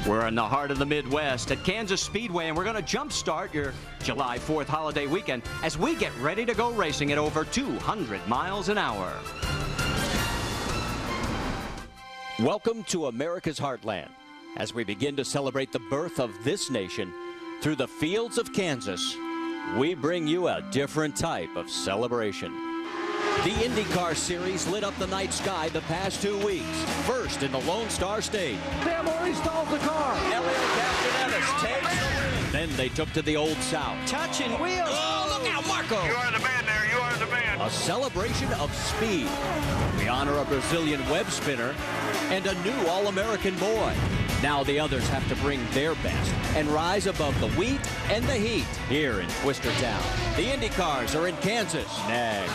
We're in the heart of the Midwest at Kansas Speedway, and we're going to jumpstart your July 4th holiday weekend as we get ready to go racing at over 200 miles an hour. Welcome to America's heartland as we begin to celebrate the birth of this nation through the fields of Kansas. We bring you a different type of celebration. The INDYCAR Series lit up the night sky the past 2 weeks. First in the Lone Star State. Sam already stalls the car. Elliott Captain Ennis takes the win. Then they took to the Old South. Touching wheels. Oh, look out, Marco. You are the man there. You are the man. A celebration of speed. We honor a Brazilian web spinner and a new All-American boy. Now the others have to bring their best and rise above the wheat and the heat here in Twister Town. The IndyCars are in Kansas next.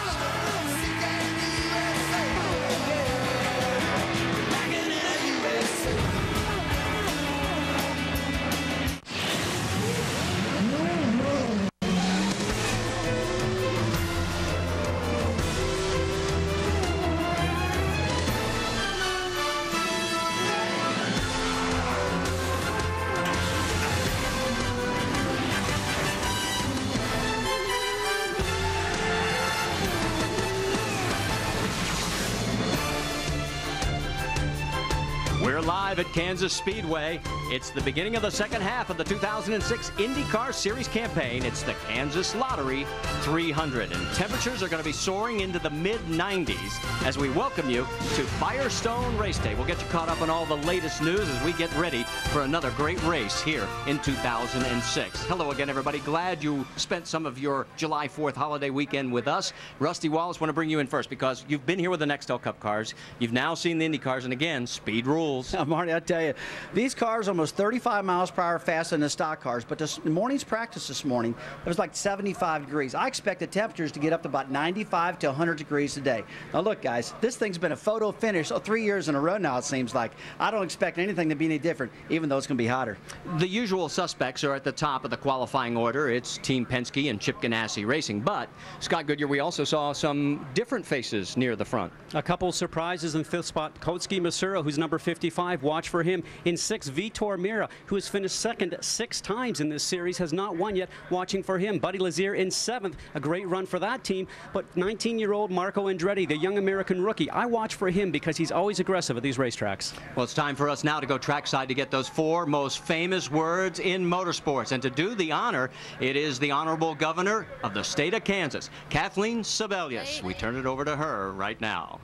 We're live at Kansas Speedway. It's the beginning of the second half of the 2006 INDYCAR Series campaign. It's the Kansas Lottery 300, and temperatures are going to be soaring into the mid-90s as we welcome you to Firestone Race Day. We'll get you caught up on all the latest news as we get ready for another great race here in 2006. Hello again, everybody. Glad you spent some of your July 4th holiday weekend with us. Rusty Wallace, want to bring you in first because you've been here with the Nextel Cup cars. You've now seen the IndyCars, and again, speed rules. Marty, I tell you, these cars are almost 35 miles per hour faster than the stock cars, but this morning's practice this morning, it was like 75 degrees. I expect the temperatures to get up to about 95 to 100 degrees today. Now look, guys, this thing's been a photo finish 3 years in a row now, it seems like. I don't expect anything to be any different, even though it's going to be hotter. The usual suspects are at the top of the qualifying order. It's Team Penske and Chip Ganassi Racing, but Scott Goodyear, we also saw some different faces near the front. A couple surprises in fifth spot. Kotsuki Masuro, who's number 55. Watch for him. In sixth, Vitor Meira, who has finished second 6 times in this series, has not won yet. Watching for him. Buddy Lazier in seventh. A great run for that team. But 19-year-old Marco Andretti, the young American rookie, I watch for him because he's always aggressive at these racetracks. Well, it's time for us now to go trackside to get those 4 most famous words in motorsports. And to do the honor, it is the Honorable Governor of the state of Kansas, Kathleen Sebelius. We turn it over to her right now.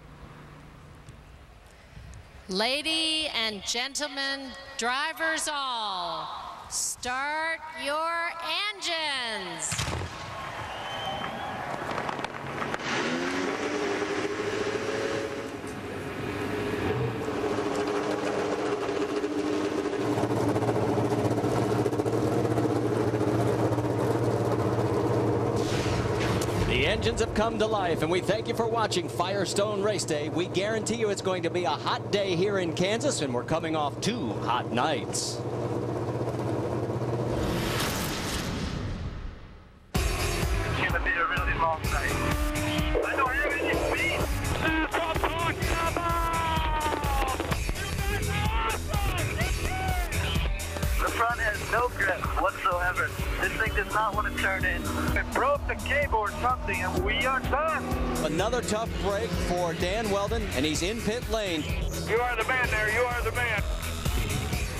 Ladies and gentlemen, drivers all, start your engines. The engines have come to life, and we thank you for watching Firestone Race Day. We guarantee you it's going to be a hot day here in Kansas, and we're coming off 2 hot nights. It's going to be a really long night. I don't have any speed. The front has no grip whatsoever. This thing does not want to turn in. It broke the cable or something, and we are done. Another tough break for Dan Weldon, and he's in pit lane. You are the man there. You are the man.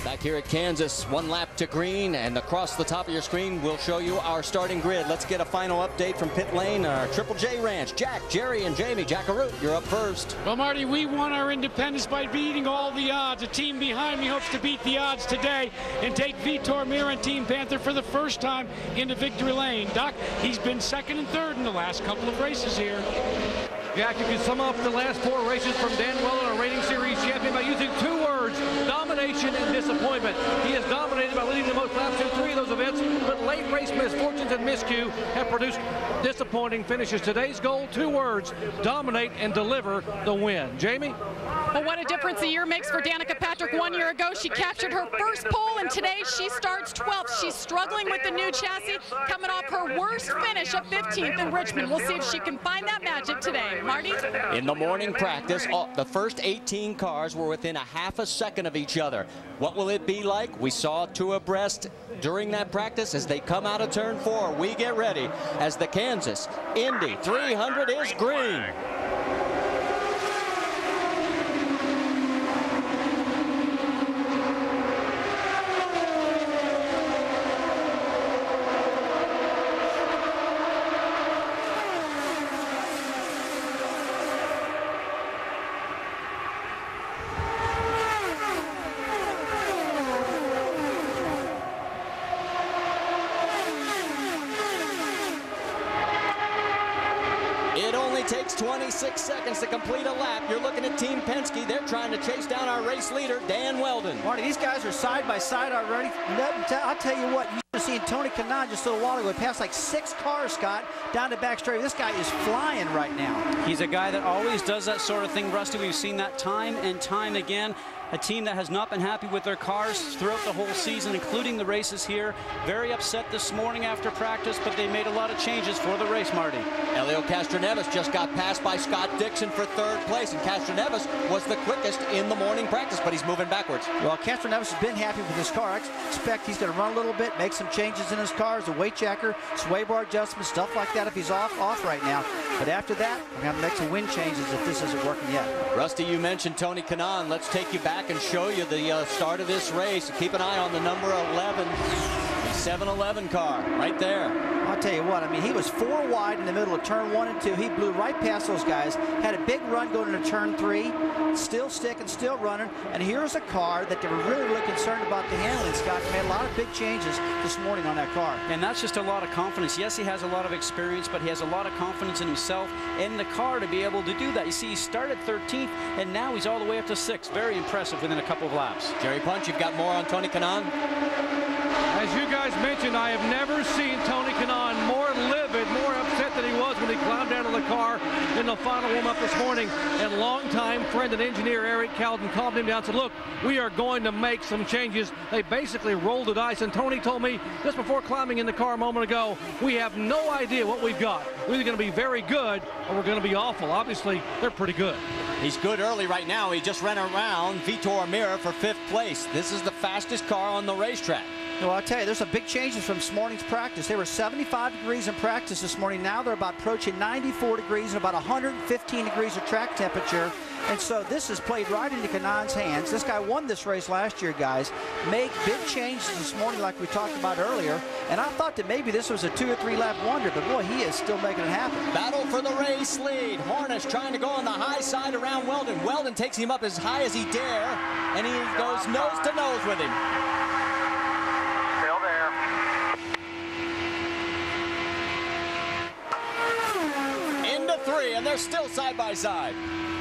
Back here at Kansas, 1 lap to green, and across the top of your screen, we'll show you our starting grid. Let's get a final update from pit lane, our Triple J Ranch. Jack, Jerry, and Jamie. Jackaroo, you're up first. Well, Marty, we won our independence by beating all the odds. The team behind me hopes to beat the odds today and take Vitor Meira and Team Panther for the first time into victory lane. Doc, he's been second and third in the last couple of races here. Jack, you can sum up the last 4 races from Dan Weldon, our rating series champion, by using 2 words: domination and disappointment. He has dominated by leading the most laps in 3 of those events, but late race misfortunes and miscue have produced disappointing finishes. Today's goal, 2 words: dominate and deliver the win. Jamie? Well, what a difference a year makes for Danica Patrick. 1 year ago, she captured her first pole, and today she starts 12th. She's struggling with the new chassis, coming off her worst finish of 15th in Richmond. We'll see if she can find that magic today. Marty? In the morning practice, the first 18 cars were within a half a second of each other. What will it be like? We saw two abreast during that practice as they come out of turn 4. We get ready as the Kansas Indy 300 is green. It only takes 26 seconds to complete a lap. You're looking at Team Penske. They're trying to chase down our race leader, Dan Weldon. Marty, these guys are side by side already. I'll tell you what, you should have seen Tony Kanaan just a little while ago. He passed like 6 cars, Scott, down the back straight. This guy is flying right now. He's a guy that always does that sort of thing, Rusty. We've seen that time and time again. A team that has not been happy with their cars throughout the whole season, including the races here. Very upset this morning after practice, but they made a lot of changes for the race, Marty. Elio Castroneves just got passed by Scott Dixon for 3rd place, and Castroneves was the quickest in the morning practice, but he's moving backwards. Well, Castroneves has been happy with his car. I expect he's going to run a little bit, make some changes in his car, as a weight checker, sway bar adjustments, stuff like that if he's off right now. But after that, we're going to have to make some wind changes if this isn't working yet. Rusty, you mentioned Tony Kanaan. Let's take you back and show you the start of this race. Keep an eye on the number 11, the 711 car, right there. I'll tell you what, I mean, he was 4 wide in the middle of turn 1 and 2. He blew right past those guys, had a big run going into turn 3, still sticking, still running. And here's a car that they were really, really concerned about the handling, Scott. They made a lot of big changes this morning on that car. And that's just a lot of confidence. Yes, he has a lot of experience, but he has a lot of confidence in himself and the car to be able to do that. You see, he started 13th, and now he's all the way up to 6th. Very impressive within a couple of laps. Jerry Punch, you've got more on Tony Kanaan? As you guys mentioned, I have never seen Tony Kanaan more livid, more upset than he was when he climbed out of the car in the final warm-up this morning. And longtime friend and engineer Eric Calden calmed him down and said, look, we are going to make some changes. They basically rolled the dice, and Tony told me just before climbing in the car a moment ago, we have no idea what we've got. We're either going to be very good or we're going to be awful. Obviously, they're pretty good. He's good early right now. He just ran around Vitor Mira for 5th place. This is the fastest car on the racetrack. Well, I'll tell you, there's some big changes from this morning's practice. They were 75 degrees in practice this morning. Now they're about approaching 94 degrees and about 115 degrees of track temperature. And so this has played right into Kanaan's hands. This guy won this race last year, guys. Made big changes this morning like we talked about earlier. And I thought that maybe this was a 2 or 3 lap wonder, but boy, he is still making it happen. Battle for the race lead. Hornish trying to go on the high side around Weldon. Weldon takes him up as high as he dare, and he goes nose to nose with him. Still there. Into 3, and they're still side by side.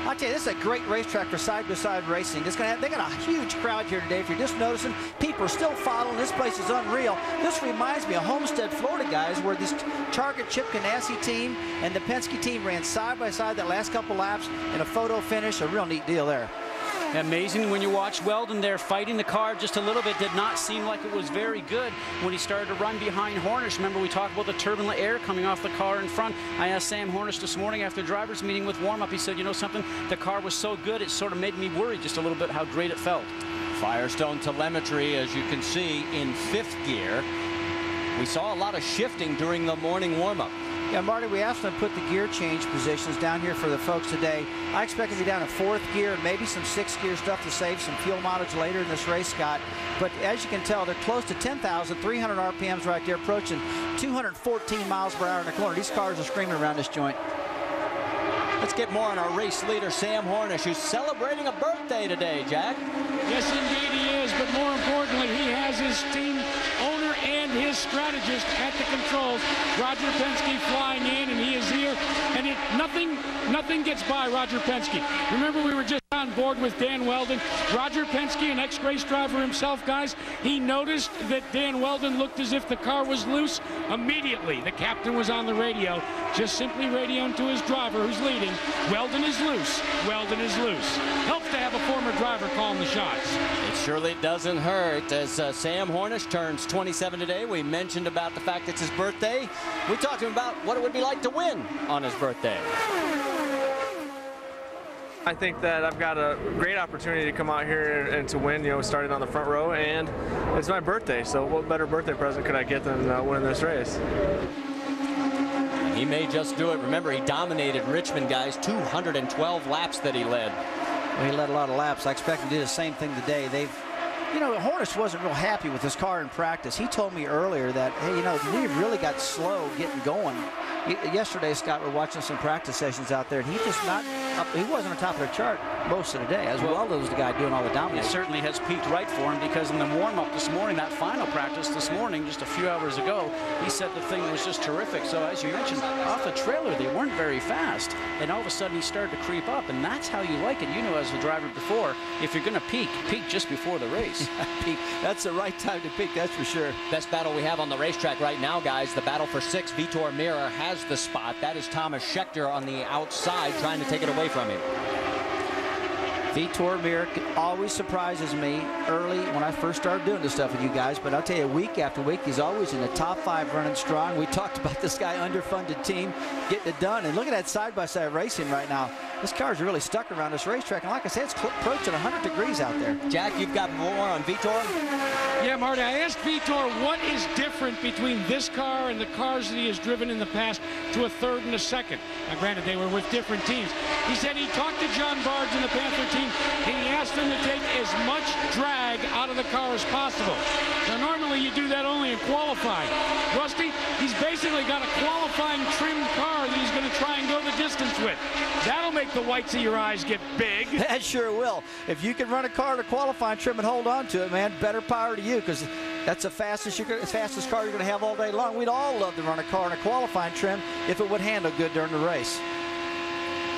I'll tell you, this is a great racetrack for side-by-side racing. They got a huge crowd here today. If you're just noticing, people are still following. This place is unreal. This reminds me of Homestead, Florida, guys, where this Target Chip Ganassi team and the Penske team ran side-by-side that last couple laps in a photo finish. A real neat deal there. Amazing when you watch Weldon there fighting the car just a little bit. Did not seem like it was very good when he started to run behind Hornish. Remember, we talked about the turbulent air coming off the car in front. I asked Sam Hornish this morning after drivers meeting with warm-up. He said, you know something, the car was so good it sort of made me worry just a little bit how great it felt. Firestone telemetry, as you can see, in 5th gear. We saw a lot of shifting during the morning warm-up. Yeah, Marty, we asked them to put the gear change positions down here for the folks today. I expect to be down in 4th gear and maybe some 6th gear stuff to save some fuel mileage later in this race, Scott. But as you can tell, they're close to 10,300 RPMs right there, approaching 214 miles per hour in the corner. These cars are screaming around this joint. Let's get more on our race leader, Sam Hornish, who's celebrating a birthday today, Jack. Yes, indeed he is, but more importantly, he has his team owner and his strategist at the controls. Roger Penske flying in, and he is here, and nothing gets by Roger Penske. Remember, we were just on board with Dan Weldon. Roger Penske, an ex-race driver himself, guys, he noticed that Dan Weldon looked as if the car was loose. Immediately, the captain was on the radio, just simply radioing to his driver who's leading, Weldon is loose, Weldon is loose. Helps to have a former driver calling the shots. It surely doesn't hurt as Sam Hornish turns 27 today. We mentioned about the fact it's his birthday. We talked to him about what it would be like to win on his birthday. I think that I've got a great opportunity to come out here and to win, you know, starting on the front row, and it's my birthday, so what better birthday present could I get than winning this race? He may just do it. Remember, he dominated Richmond, guys. 212 laps that he led. Well, he led a lot of laps. I expect him to do the same thing today. You know, Hornish wasn't real happy with his car in practice. He told me earlier that, hey, you know, we really got slow getting going. Yesterday, Scott, we're watching some practice sessions out there, and he wasn't on top of the chart most of the day, as well as the guy doing all the dominating. It certainly has peaked right for him, because in the warm-up this morning, that final practice this morning, just a few hours ago, he said the thing was just terrific. So as you mentioned, off the trailer, they weren't very fast, and all of a sudden he started to creep up, and that's how you like it. You know, as a driver before, if you're going to peak just before the race. Peak. That's the right time to peak, that's for sure. Best battle we have on the racetrack right now, guys. The battle for 6. Vitor Meira has the spot. That is Thomas Schechter on the outside trying to take it away from him. Vitor Meira always surprises me early when I first started doing this stuff with you guys, but I'll tell you, week after week, he's always in the top 5 running strong. We talked about this guy, underfunded team, getting it done, and look at that side-by-side racing right now. This car's really stuck around this racetrack, and like I said, it's approaching 100 degrees out there. Jack, you've got more on Vitor? Yeah, Marty, I asked Vitor what is different between this car and the cars that he has driven in the past to a third and a second. Now, granted, they were with different teams. He said he talked to John Barnes in the Panther team, and he asked him to take as much drag out of the car as possible. Now, normally you do that only in qualifying. Rusty, he's basically got a qualifying trimmed car that he's going to try and go the distance with. That'll make the whites of your eyes get big. That sure will. If you can run a car to qualifying trim and hold on to it, man, better power to you, because that's the fastest car you're going to have all day long. We'd all love to run a car in a qualifying trim if it would handle good during the race.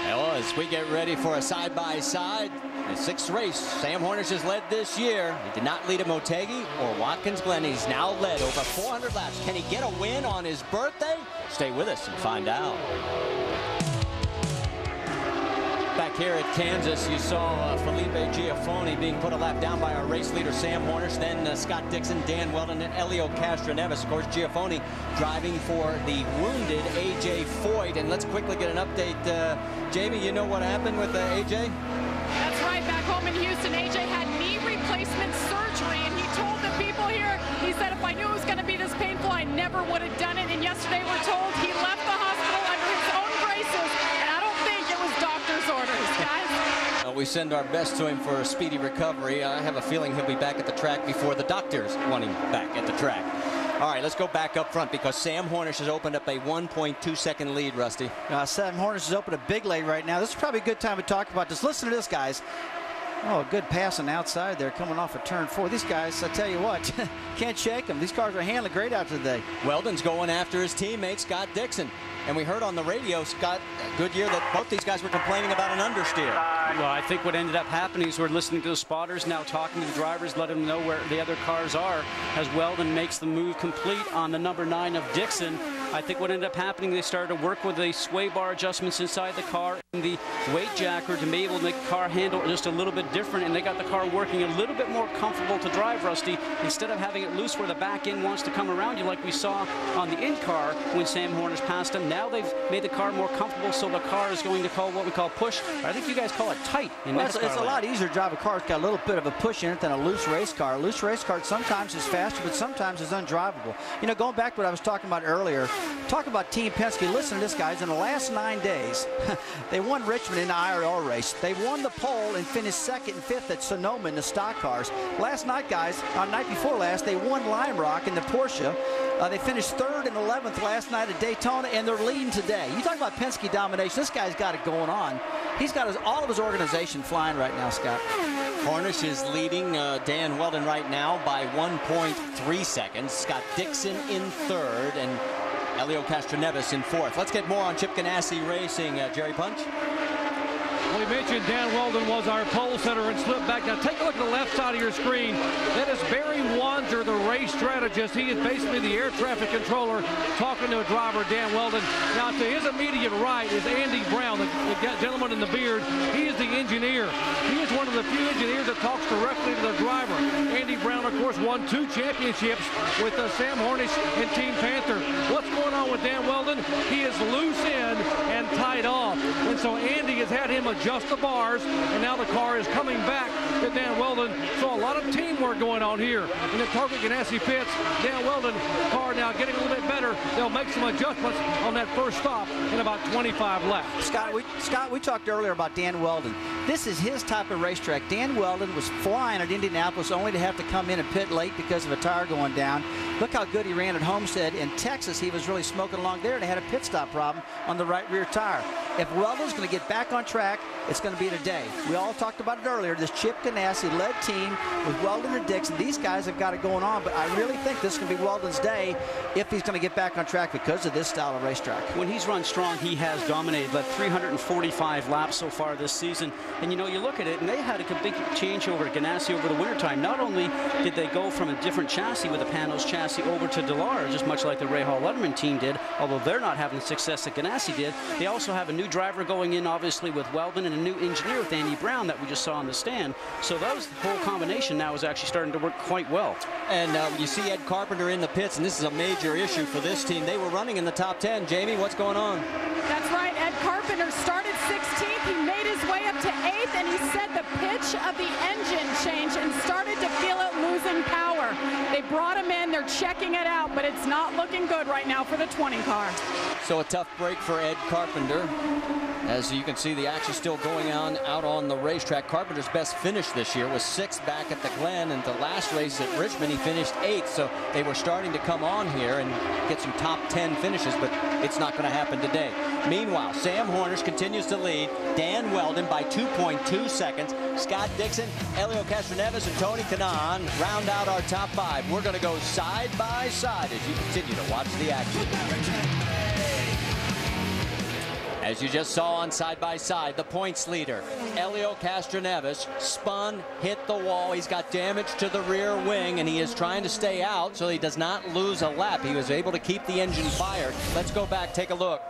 Well, as we get ready for a side-by-side, the 6th race, Sam Hornish has led this year. He did not lead at Motegi or Watkins Glen. He's now led over 400 laps. Can he get a win on his birthday? Stay with us and find out. Back here at Kansas, you saw Felipe Giafoni being put a lap down by our race leader, Sam Hornish, then Scott Dixon, Dan Weldon, and Elio Castroneves. Of course, Giafoni driving for the wounded A.J. Foyt. And let's quickly get an update. Jamie, you know what happened with A.J.? That's right. Back home in Houston, A.J. had knee replacement surgery, and he told the people here, he said, if I knew it was going to be this painful, I never would have done it. And yesterday we're told he left the hospital under his own braces, and I don't think it was doctor's orders, guys. We send our best to him for a speedy recovery. I have a feeling he'll be back at the track before the doctors want him back at the track. All right, let's go back up front, because Sam Hornish has opened up a 1.2-second lead, Rusty. Sam Hornish has opened a big lead right now. This is probably a good time to talk about this. Listen to this, guys. Oh, good passing outside there, coming off of turn 4. These guys, I tell you what, can't shake them. These cars are handling great out today. Weldon's going after his teammate, Scott Dixon. And we heard on the radio, Scott, Goodyear, that both these guys were complaining about an understeer. Well, I think what ended up happening is we're listening to the spotters now, talking to the drivers, letting them know where the other cars are, as Weldon makes the move complete on the number 9 of Dixon. I think what ended up happening, they started to work with the sway bar adjustments inside the car and the weight jacker to be able to make the car handle just a little bit different, and they got the car working a little bit more comfortable to drive, Rusty, instead of having it loose where the back end wants to come around you like we saw on the IndyCar when Sam Hornish passed him. Now they've made the car more comfortable, so the car is going to call what we call push. I think you guys call it tight. It's a lot easier to drive a car that's got a little bit of a push in it than a loose race car. A loose race car sometimes is faster, but sometimes is undrivable. You know, going back to what I was talking about earlier, talk about Team Penske. Listen to this, guys. In the last 9 days, they won Richmond in the IRL race. They won the pole and finished 2nd and 5th at Sonoma in the stock cars. Last night, guys, night before last, they won Lime Rock in the Porsche. They finished 3rd and 11th last night at Daytona, and they're leading today. You talk about Penske domination. This guy's got it going on. He's got all of his organization flying right now, Scott. Hornish is leading Dan Weldon right now by 1.3 seconds. Scott Dixon in 3rd, and Elio Castroneves in 4th. Let's get more on Chip Ganassi Racing. Jerry Punch? We mentioned Dan Weldon was our pole setter and slipped back. Now take a look at the left side of your screen. That is Barry Wanzer, the race strategist. He is basically the air traffic controller talking to a driver, Dan Weldon. Now to his immediate right is Andy Brown, the gentleman in the beard. He is the engineer. He is one of the few engineers that talks directly to the driver. Andy Brown, of course, won 2 championships with Sam Hornish and Team Panther. What's going on with Dan Weldon? He is loose in and tied off. And so Andy has had him adjust the bars, and now the car is coming back to Dan Weldon. So a lot of teamwork going on here in the Target Ganassi pits. Dan Weldon car now getting a little bit better. They'll make some adjustments on that first stop in about 25 laps. Scott, we talked earlier about Dan Weldon. This is his type of racetrack. Dan Weldon was flying at Indianapolis only to have to come in and pit late because of a tire going down. Look how good he ran at Homestead. In Texas, he was really smoking along there, and they had a pit stop problem on the right rear tire. If Weldon's going to get back on track, it's going to be today. We all talked about it earlier. This Chip Ganassi-led team with Weldon and Dixon, these guys have got it going on, but I really think this is going to be Weldon's day if he's going to get back on track because of this style of racetrack. When he's run strong, he has dominated, led 345 laps so far this season. And you know, you look at it, and they had a big changeover at Ganassi over the wintertime. Not only did they go from a different chassis with a Panos chassis over to Dallara, just much like the Ray Hall Letterman team did, although they're not having the success that Ganassi did. They also have a new driver going in, obviously, with Weldon, and a new engineer with Andy Brown that we just saw on the stand. So that whole combination now is actually starting to work quite well. And you see Ed Carpenter in the pits, and this is a major issue for this team. They were running in the top 10. Jamie, what's going on? That's right. Ed Carpenter started 16th. He made his way up to 8th, and he said the pitch of the engine changed and started to feel it losing power. They brought him in. They're checking it out, but it's not looking good right now for the 20 car. So a tough break for Ed Carpenter. As you can see, the action still going on out on the racetrack. Carpenter's best finish this year was 6th back at the Glen, and the last race at Richmond he finished 8th. So they were starting to come on here and get some top 10 finishes, but it's not going to happen today. Meanwhile, Sam Hornish continues to lead. Dan Weldon by 2.2 seconds. Scott Dixon, Elio Castroneves, and Tony Kanaan round out our top 5. We're going to go side by side as you continue to watch the action. As you just saw on side by side, the points leader, Elio Castroneves, spun, hit the wall. He's got damage to the rear wing, and he is trying to stay out so he does not lose a lap. He was able to keep the engine fired. Let's go back, take a look.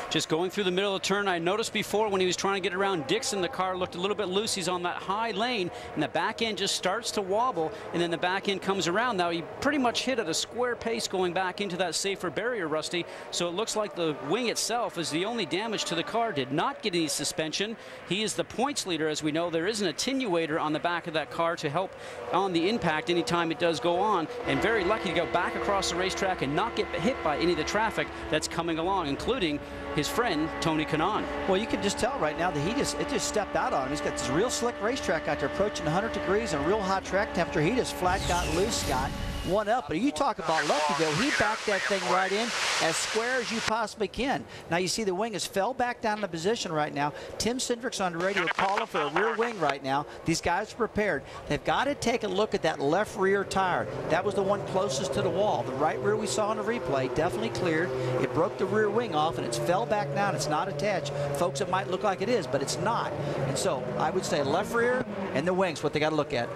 Just going through the middle of the turn, I noticed before when he was trying to get around Dixon, the car looked a little bit loose. He's on that high lane, and the back end just starts to wobble, and then the back end comes around. Now, he pretty much hit at a square pace going back into that safer barrier, Rusty, so it looks like the wing itself is the only damage to the car. Did not get any suspension. He is the points leader. As we know, there is an attenuator on the back of that car to help on the impact anytime it does go on, and very lucky to go back across the racetrack and not get hit by any of the traffic that's coming along, including his friend Tony Kanaan. Well, you can just tell right now that it just stepped out on him. He's got this real slick racetrack out there approaching 100 degrees and a real hot track temperature. He just flat got loose, Scott. One up, but you talk about lucky though. He backed that thing right in as square as you possibly can. Now you see the wing has fell back down into position right now. Tim Cindric's on the radio calling for a rear wing right now. These guys are prepared. They've got to take a look at that left rear tire. That was the one closest to the wall. The right rear we saw in the replay definitely cleared. It broke the rear wing off and it's fell back down. It's not attached. Folks, it might look like it is, but it's not. And so I would say left rear and the wing's what they got to look at.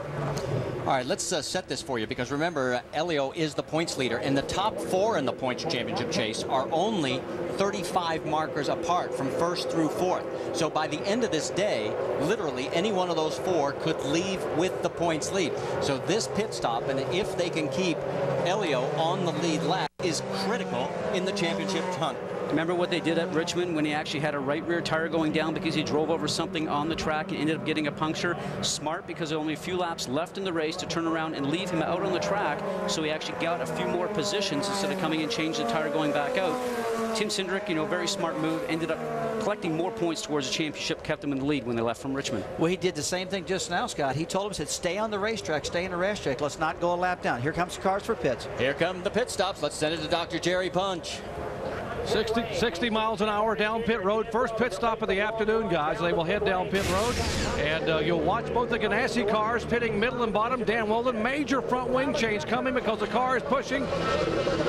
All right, let's set this for you, because remember, Elio is the points leader, and the top 4 in the points championship chase are only 35 markers apart from 1st through 4th. So by the end of this day, literally any one of those 4 could leave with the points lead. So this pit stop, and if they can keep Elio on the lead lap, is critical in the championship hunt. Remember what they did at Richmond when he actually had a right rear tire going down because he drove over something on the track and ended up getting a puncture? Smart, because there were only a few laps left in the race to turn around and leave him out on the track, so he actually got a few more positions instead of coming and changing the tire going back out. Tim Cindric, you know, very smart move, ended up collecting more points towards the championship, kept them in the lead when they left from Richmond. Well, he did the same thing just now, Scott. He told him, said, stay on the racetrack, stay in the racetrack. Let's not go a lap down. Here comes the cars for pits. Here come the pit stops. Let's send it to Dr. Jerry Punch. 60 miles an hour down pit road. First pit stop of the afternoon, guys. They will head down pit road, and you'll watch both the Ganassi cars pitting middle and bottom. Dan Weldon, major front wing change coming because the car is pushing.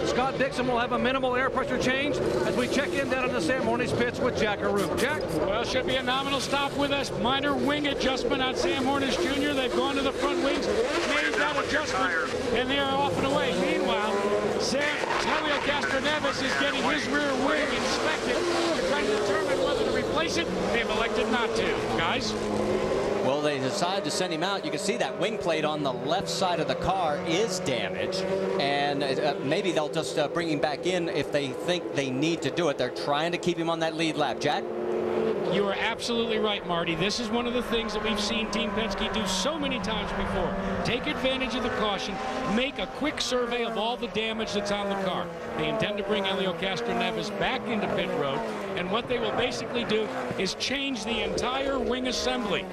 Scott Dixon will have a minimal air pressure change as we check in down in the Sam Hornish pits with Jack Arute. Jack? Well, should be a nominal stop with us. Minor wing adjustment on Sam Hornish Jr. They've gone to the front wings, made that adjustment, and they are off and away. Meanwhile, Helio Castroneves is getting his rear wing inspected to try to determine whether to replace it. They've elected not to. Guys? Well, they decided to send him out. You can see that wing plate on the left side of the car is damaged, and maybe they'll just bring him back in if they think they need to do it. They're trying to keep him on that lead lap. Jack? You are absolutely right, Marty. This is one of the things that we've seen Team Penske do so many times before. Take advantage of the caution, make a quick survey of all the damage that's on the car. They intend to bring Helio Castroneves back into pit road, and what they will basically do is change the entire wing assembly.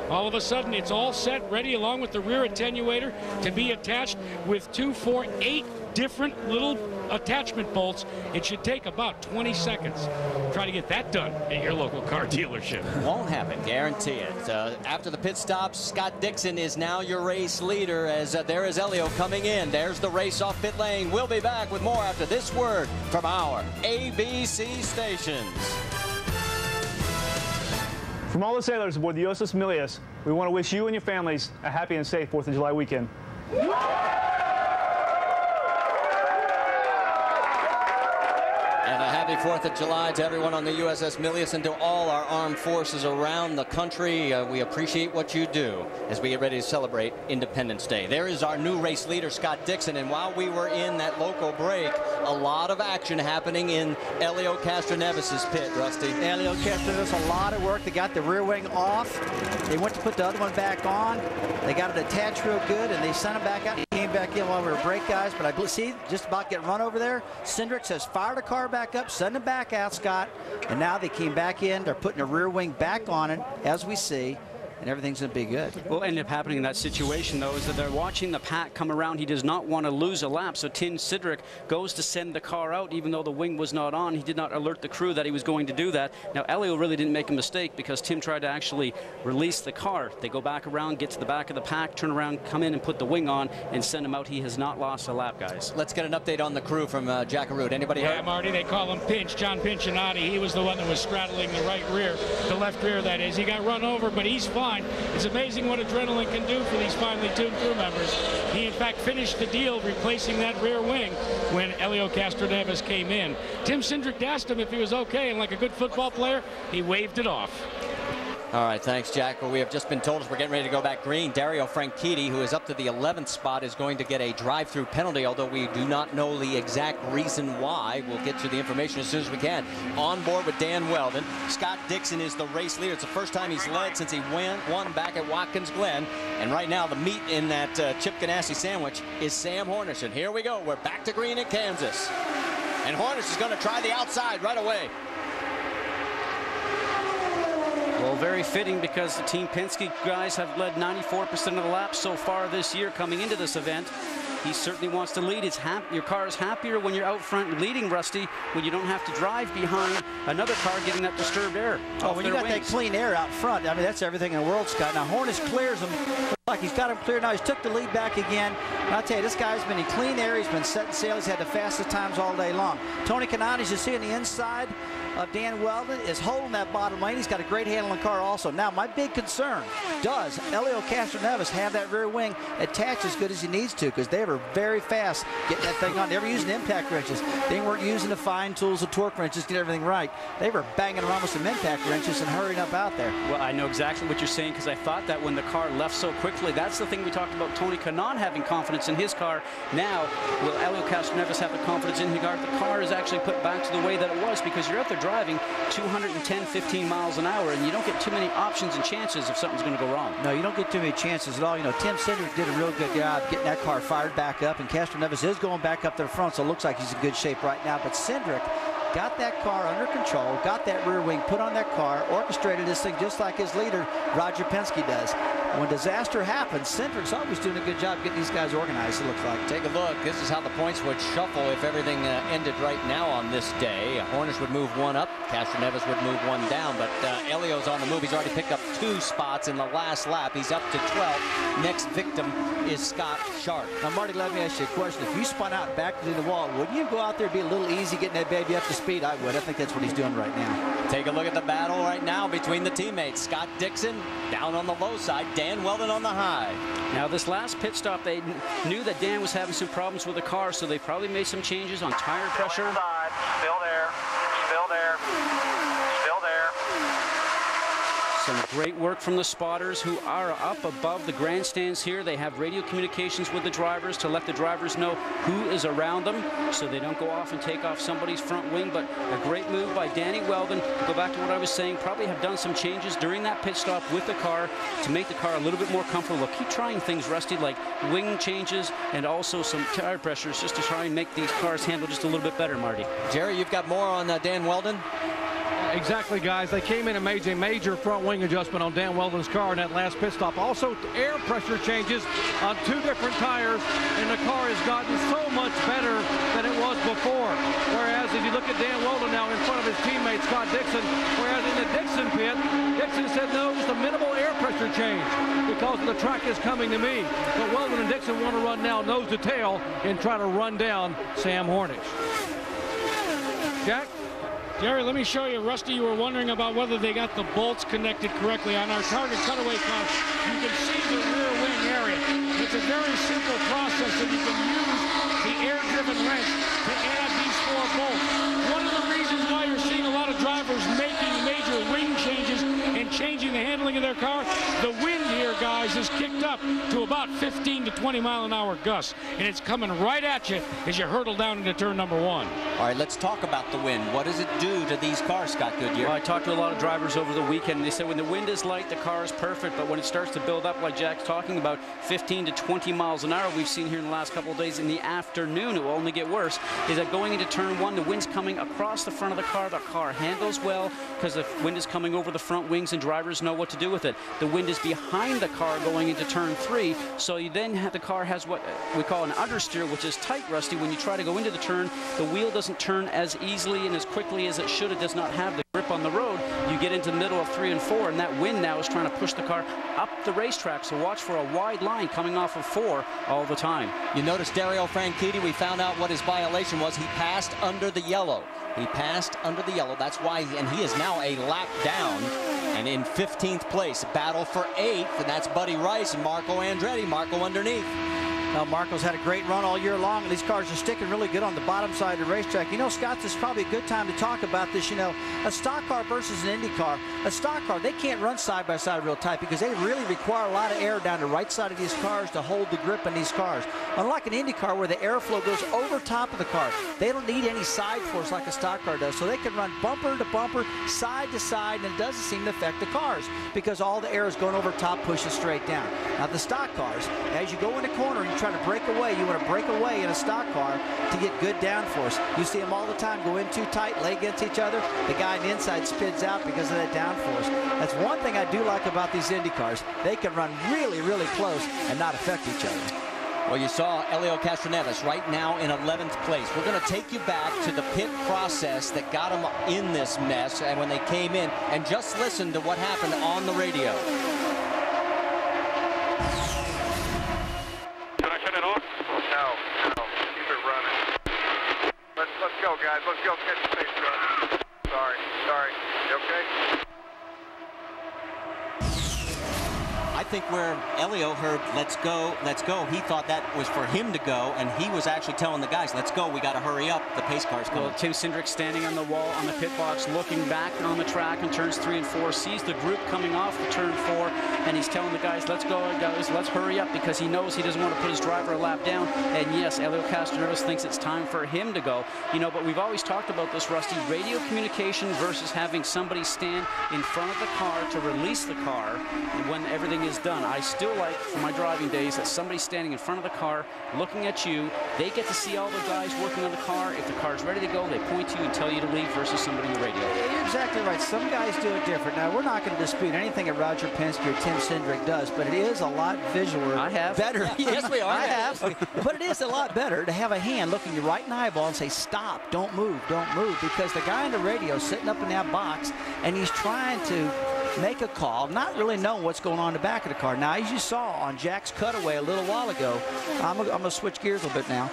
All of a sudden, it's all set, ready, along with the rear attenuator to be attached with 2, 4, 8 different little attachment bolts. It should take about 20 seconds. Try to get that done at your local car dealership. Won't happen, guarantee it. After the pit stop, Scott Dixon is now your race leader as there is Helio coming in. There's the race off pit lane. We'll be back with more after this word from our ABC stations. From all the sailors aboard the USS Milius, we want to wish you and your families a happy and safe 4th of July weekend. And a happy 4th of July to everyone on the USS Milius and to all our armed forces around the country. We appreciate what you do as we get ready to celebrate Independence Day. There is our new race leader, Scott Dixon, and while we were in that local break, a lot of action happening in Helio Castroneves' pit, Rusty. Helio Castroneves, a lot of work. They got the rear wing off. They went to put the other one back on. They got it attached real good, and they sent him back out. He came back in while we were break, guys, but I see just about getting run over there. Cindric has fired a car back up, send him back out, Scott, and now they came back in. They're putting the rear wing back on it, as we see, and everything's going to be good. What ended up happening in that situation, though, is that they're watching the pack come around. He does not want to lose a lap, so Tim Cindric goes to send the car out, even though the wing was not on. He did not alert the crew that he was going to do that. Now, Helio really didn't make a mistake because Tim tried to actually release the car. They go back around, get to the back of the pack, turn around, come in and put the wing on and send him out. He has not lost a lap, guys. Let's get an update on the crew from Jack Arute. Anybody heard? Yeah, Marty, they call him Pinch. John Pinchinati. He was the one that was straddling the right rear, the left rear, that is. He got run over, but he's fine. It's amazing what adrenaline can do for these finely tuned crew members. He, in fact, finished the deal replacing that rear wing when Helio Castroneves came in. Tim Cindric asked him if he was okay, and like a good football player, he waved it off. All right, thanks, Jack. Well, we have just been told as we're getting ready to go back green, Dario Franchitti, who is up to the 11th spot, is going to get a drive-through penalty, although we do not know the exact reason why. We'll get you the information as soon as we can. On board with Dan Weldon. Scott Dixon is the race leader. It's the first time he's led since he won back at Watkins Glen. And right now, the meat in that Chip Ganassi sandwich is Sam Hornish. And here we go. We're back to green at Kansas. And Hornish is going to try the outside right away. Well, very fitting because the Team Penske guys have led 94% of the laps so far this year coming into this event. He certainly wants to lead. Your car is happier when you're out front leading, Rusty, when you don't have to drive behind another car getting that disturbed air. Oh, when you got that clean air out front, I mean, that's everything in the world, Scott. Now, Hornish clears him. Like he's got him clear now. He's took the lead back again. And I'll tell you, this guy's been in clean air. He's been setting sail. He's had the fastest times all day long. Tony Kanaan, as you see on the inside of Dan Weldon, is holding that bottom lane. He's got a great handle in the car also. Now, my big concern, does Helio Castroneves have that rear wing attached as good as he needs to? Because they were very fast getting that thing on. They were using impact wrenches. They weren't using the fine tools, the torque wrenches to get everything right. They were banging around with some impact wrenches and hurrying up out there. Well, I know exactly what you're saying because I thought that when the car left so quickly. That's the thing we talked about, Tony Kanaan having confidence in his car. Now, will Helio Castroneves have the confidence in his car? The car is actually put back to the way that it was because you're out there driving 210, 15 miles an hour, and you don't get too many options and chances if something's going to go wrong. No, you don't get too many chances at all. You know, Tim Cindric did a real good job getting that car fired back up, and Castroneves is going back up to the front, so it looks like he's in good shape right now. But Cindric got that car under control, got that rear wing put on that car, orchestrated this thing just like his leader, Roger Penske, does. when disaster happens, Cindric's always doing a good job getting these guys organized, it looks like. Take a look. This is how the points would shuffle if everything ended right now on this day. Hornish would move one up. Castroneves would move one down. But Elio's on the move. He's already picked up 2 spots in the last lap. He's up to 12. Next victim is Scott Sharp. Now, Marty, let me ask you a question. If you spun out and backed into the wall, wouldn't you go out there and be a little easy getting that baby up to speed? I would. I think that's what he's doing right now. Take a look at the battle right now between the teammates. Scott Dixon down on the low side. Dan Weldon on the high. Now, this last pit stop, they knew that Dan was having some problems with the car, so they probably made some changes on tire pressure. Still there. Still there. Still there. Some great work from the spotters who are up above the grandstands here. They have radio communications with the drivers to let the drivers know who is around them so they don't go off and take off somebody's front wing. But a great move by Danny Weldon. To go back to what I was saying, probably have done some changes during that pit stop with the car to make the car a little bit more comfortable. Keep trying things, Rusty, like wing changes and also some tire pressures just to try and make these cars handle just a little bit better, Marty. Jerry, you've got more on Dan Weldon? Exactly, guys. They came in and made a major front wing adjustment on Dan Weldon's car in that last pit stop. Also, air pressure changes on 2 different tires, and the car has gotten so much better than it was before. Whereas, if you look at Dan Weldon now in front of his teammate, Scott Dixon, whereas in the Dixon pit, Dixon said, no, just a minimal air pressure change because the track is coming to me. But Weldon and Dixon want to run now nose to tail and try to run down Sam Hornish. Jack? Jerry, let me show you. Rusty, you were wondering about whether they got the bolts connected correctly. On our target cutaway car, you can see the rear wing area. It's a very simple process, and you can use the air-driven wrench to add these 4 bolts. One of the reasons why you're seeing a lot of drivers making major wing changes and changing the handling of their car, the wind here, guys, is kicked up to about 15 to 20 mile an hour gusts, and it's coming right at you as you hurtle down into turn number 1. All right, let's talk about the wind. What does it do to these cars, Scott Goodyear? Well, I talked to a lot of drivers over the weekend, and they said when the wind is light, the car is perfect, but when it starts to build up, like Jack's talking about, 15 to 20 miles an hour, we've seen here in the last couple of days in the afternoon, it will only get worse, is that going into turn 1, the wind's coming across the front of the car handles well because the wind is coming over the front wings and drivers know what to do with it. The wind is behind the car going into turn 3, so you then have the car has what we call an understeer, which is tight, Rusty. When you try to go into the turn, the wheel doesn't turn as easily and as quickly as it should. It does not have the grip on the road. You get into the middle of 3 and 4, and that wind now is trying to push the car up the racetrack, so watch for a wide line coming off of 4 all the time. You notice Dario Franchitti, we found out what his violation was. He passed under the yellow. He passed under the yellow. That's why, and he is now a lap down and in 15th place. Battle for 8th, and that's Buddy Rice and Marco Andretti. Marco underneath. Now, Marco's had a great run all year long, and these cars are sticking really good on the bottom side of the racetrack. You know, Scott, this is probably a good time to talk about this. You know, a stock car versus an Indy car. A stock car, they can't run side by side real tight because they really require a lot of air down the right side of these cars to hold the grip in these cars. Unlike an Indy car where the airflow goes over top of the car, they don't need any side force like a stock car does. So they can run bumper to bumper, side to side, and it doesn't seem to affect the cars because all the air is going over top, pushing straight down. Now, the stock cars, as you go in the corner and you try to break away, you want to break away in a stock car to get good downforce. You see them all the time go in too tight, lay against each other. The guy on the inside spins out because of that downforce. That's one thing I do like about these Indy cars. They can run really, really close and not affect each other. Well, you saw Elio Castroneves right now in 11th place. We're going to take you back to the pit process that got him in this mess and when they came in, and just listen to what happened on the radio. Let's go, guys. Let's go catch the pace, bro. Sorry. You okay? I think where Elio heard, let's go, he thought that was for him to go, and he was actually telling the guys, let's go, we got to hurry up, the pace car's coming. Well, Tim Cindric standing on the wall on the pit box, looking back on the track in turns 3 and 4, sees the group coming off the turn 4, and he's telling the guys, let's go, guys, let's hurry up, because he knows he doesn't want to put his driver a lap down. And yes, Elio Castroneves thinks it's time for him to go. You know, but we've always talked about this, Rusty, radio communication versus having somebody stand in front of the car to release the car when everything is done. I still like, from my driving days, that somebody's standing in front of the car, looking at you. They get to see all the guys working on the car. If the car's ready to go, they point to you and tell you to leave versus somebody on the radio. You're exactly right. Some guys do it different. Now, we're not going to dispute anything that Roger Penske or Tim Cindric does, but it is a lot visualer. I have. Better. Yeah. Yes, we are. I have. But it is a lot better to have a hand looking you right in the eyeball and say, stop, don't move, because the guy on the radio is sitting up in that box, and he's trying to make a call, not really knowing what's going on in the back of the car. Now, as you saw on Jack's cutaway a little while ago, I'm going to switch gears a little bit now.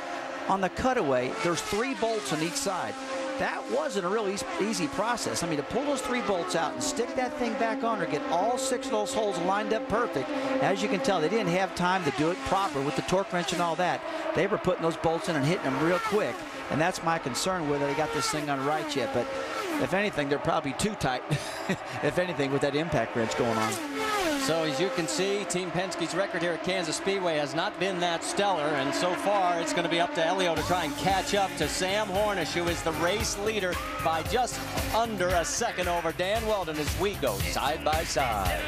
On the cutaway, there's 3 bolts on each side. That wasn't a real easy process. I mean, to pull those 3 bolts out and stick that thing back on or get all 6 of those holes lined up perfect, as you can tell, they didn't have time to do it proper with the torque wrench and all that. They were putting those bolts in and hitting them real quick, and that's my concern whether they got this thing on right yet. But if anything, they're probably too tight, if anything, with that impact wrench going on. So as you can see, Team Penske's record here at Kansas Speedway has not been that stellar, and so far it's going to be up to Elio to try and catch up to Sam Hornish, who is the race leader by just under a second over Dan Weldon as we go side by side.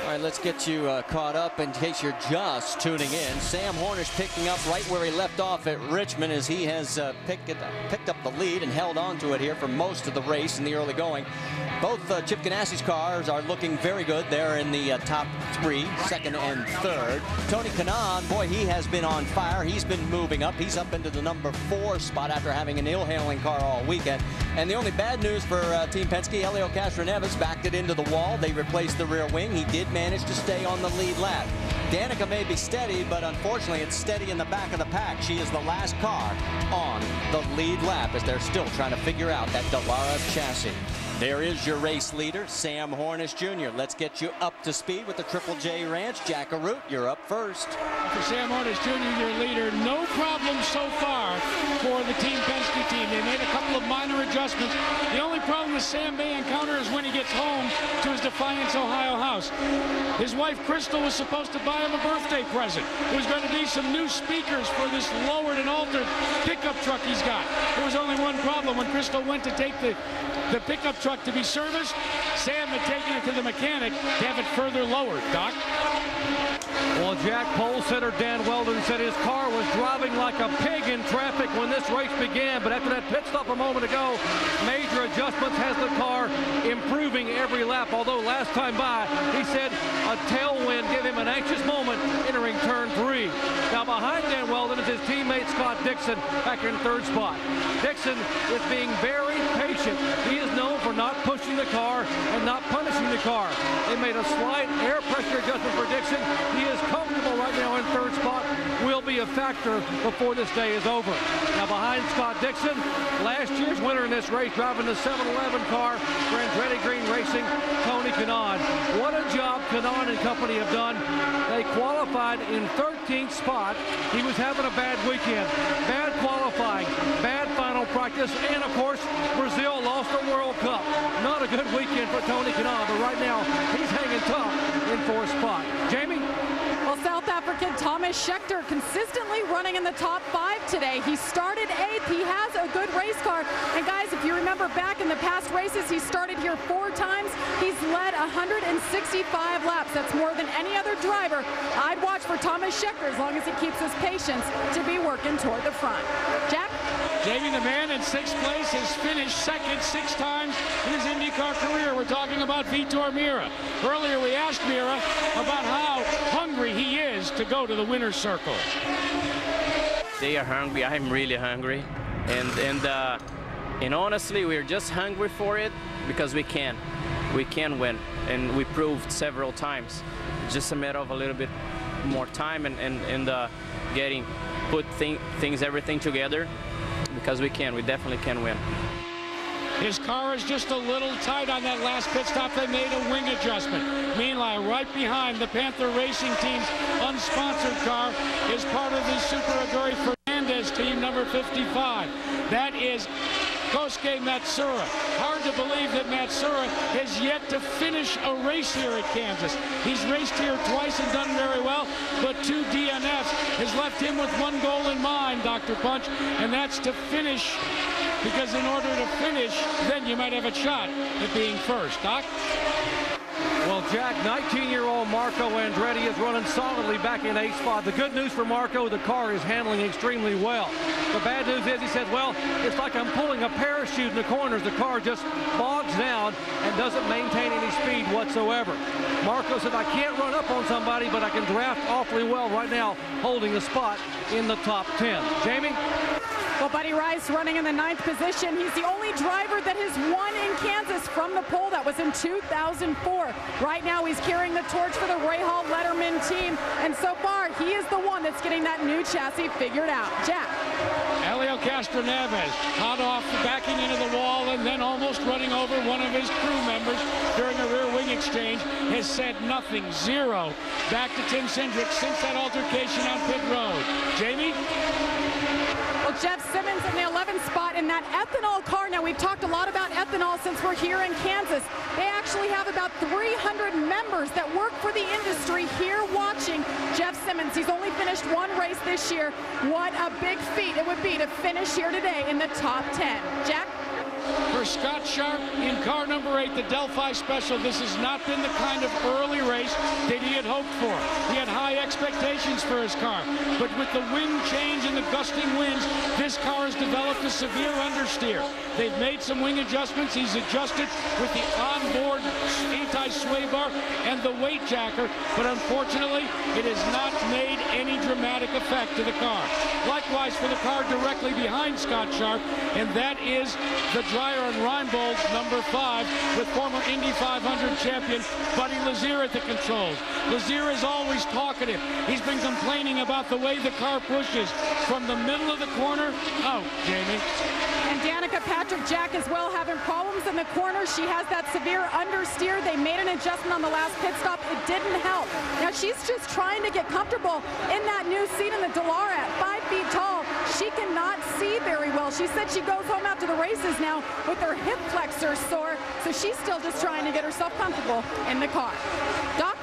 All right, let's get you caught up in case you're just tuning in. Sam Hornish picking up right where he left off at Richmond as he has picked up the lead and held on to it here for most of the race in the early going. Both Chip Ganassi's cars are looking very good. They're in the top 3, second and third. Tony Kanaan, boy, he has been on fire. He's been moving up. He's up into the number 4 spot after having an ill-handling car all weekend. And the only bad news for Team Penske, Helio Castroneves backed it into the wall. They replaced the rear wing. He did manage to stay on the lead lap. Danica may be steady, but unfortunately it's steady in the back of the pack. She is the last car on the lead lap as they're still trying to figure out that Dallara chassis. There is your race leader, Sam Hornish Jr. Let's get you up to speed with the Triple J Ranch. Jack Arute, you're up first. For Sam Hornish Jr., your leader, no problem so far for the Team Penske team. They made a couple of minor adjustments. The only problem with Sam may encounter is when he gets home to his Defiance, Ohio house. His wife, Crystal, was supposed to buy him a birthday present. There was going to be some new speakers for this lowered and altered pickup truck he's got. There was only one problem. When Crystal went to take the pickup truck to be serviced, Sam had taken it to the mechanic to have it further lowered. Doc? Well, Jack pole sitter Dan Weldon said his car was driving like a pig in traffic when this race began, but after that pit stop a moment ago, major adjustments has the car improving every lap, although last time by, he said a tailwind gave him an anxious moment entering turn 3. Now behind Dan Weldon is his teammate Scott Dixon back in 3rd spot. Dixon is being very patient. He is known for not pushing the car and not punishing the car. They made a slight air pressure adjustment for Dixon. He is comfortable right now in 3rd spot. Will be a factor before this day is over. Now behind Scott Dixon, last year's winner in this race, driving the 7-Eleven car for Andretti Green Racing, Tony Kanaan. What a job Kanaan and company have done. They qualified in 13th spot. He was having a bad weekend. Bad qualifying, bad final practice, and of course, Brazil lost the World Cup. Not a good weekend for Tony Kanaan, but right now, he's hanging tough in 4th spot. Jamie? Well, South African Thomas Scheckter consistently running in the top 5 today. He started 8th. He has a good race car. And guys, if you remember back in the past races, he started here 4 times. He's led 165 laps. That's more than any other driver. I'd watch for Thomas Scheckter as long as he keeps his patience to be working toward the front. Jack? Jamie, the man in 6th place, has finished 2nd 6 times in his IndyCar career. We're talking about Vitor Meira. Earlier, we asked Meira about how hungry he is to go to the winner's circle. They are hungry. I'm really hungry. And honestly, we're just hungry for it because we can. We can win. And we proved several times. It's just a matter of a little bit more time and everything together. Because we definitely can win. His car is just a little tight on that last pit stop. They made a wing adjustment. Meanwhile, right behind the Panther Racing Team's unsponsored car is part of the Super Aguri Fernandez team, number 55. That is Kosuke Matsuura. Hard to believe that Matsuura has yet to finish a race here at Kansas. He's raced here twice and done very well, but 2 DNFs has left him with one goal in mind, Dr. Punch, and that's to finish, because in order to finish, then you might have a shot at being first. Doc? Well, Jack, 19-year-old Marco Andretti is running solidly back in 8th spot. The good news for Marco, the car is handling extremely well. The bad news is, he says, well, it's like I'm pulling a parachute in the corners. The car just bogs down and doesn't maintain any speed whatsoever. Marco said, I can't run up on somebody, but I can draft awfully well right now, holding a spot in the top 10. Jamie? Well, Buddy Rice running in the 9th position. He's the only driver that has won in Kansas from the pole. That was in 2004. Right now, he's carrying the torch for the Rahal Letterman team. And so far, he is the one that's getting that new chassis figured out. Jack. Helio Castroneves hot off, backing into the wall and then almost running over one of his crew members during a rear wing exchange. Has said nothing, zero. Back to Tim Cindric since that altercation on pit road. Jamie? Well, Jeff Simmons in the 11th spot in that ethanol car. Now, we've talked a lot about ethanol since we're here in Kansas. They actually have about 300 members that work for the industry here watching Jeff Simmons. He's only finished one race this year. What a big feat it would be to finish here today in the top 10. Jack? For Scott Sharp in car number 8, the Delphi Special, this has not been the kind of early race that he had hoped for. He had high expectations for his car, but with the wind change and the gusting winds, this car has developed a severe understeer. They've made some wing adjustments. He's adjusted with the onboard anti-sway bar and the weight jacker, but unfortunately, it has not made any dramatic effect to the car. Likewise for the car directly behind Scott Sharp, and that is the Dreyer and Reinbold number 5 with former Indy 500 champion Buddy Lazier at the controls. Lazier is always talkative. He's been complaining about the way the car pushes from the middle of the corner out, Jamie. And Danica Patrick Jack as well having problems in the corner. She has that severe understeer. They made an adjustment on the last pit stop. It didn't help. Now she's just trying to get comfortable in that new seat in the Dallara at 5 feet tall. She cannot see very well. She said she goes home after the races now with her hip flexor sore. So she's still just trying to get herself comfortable in the car. Doc?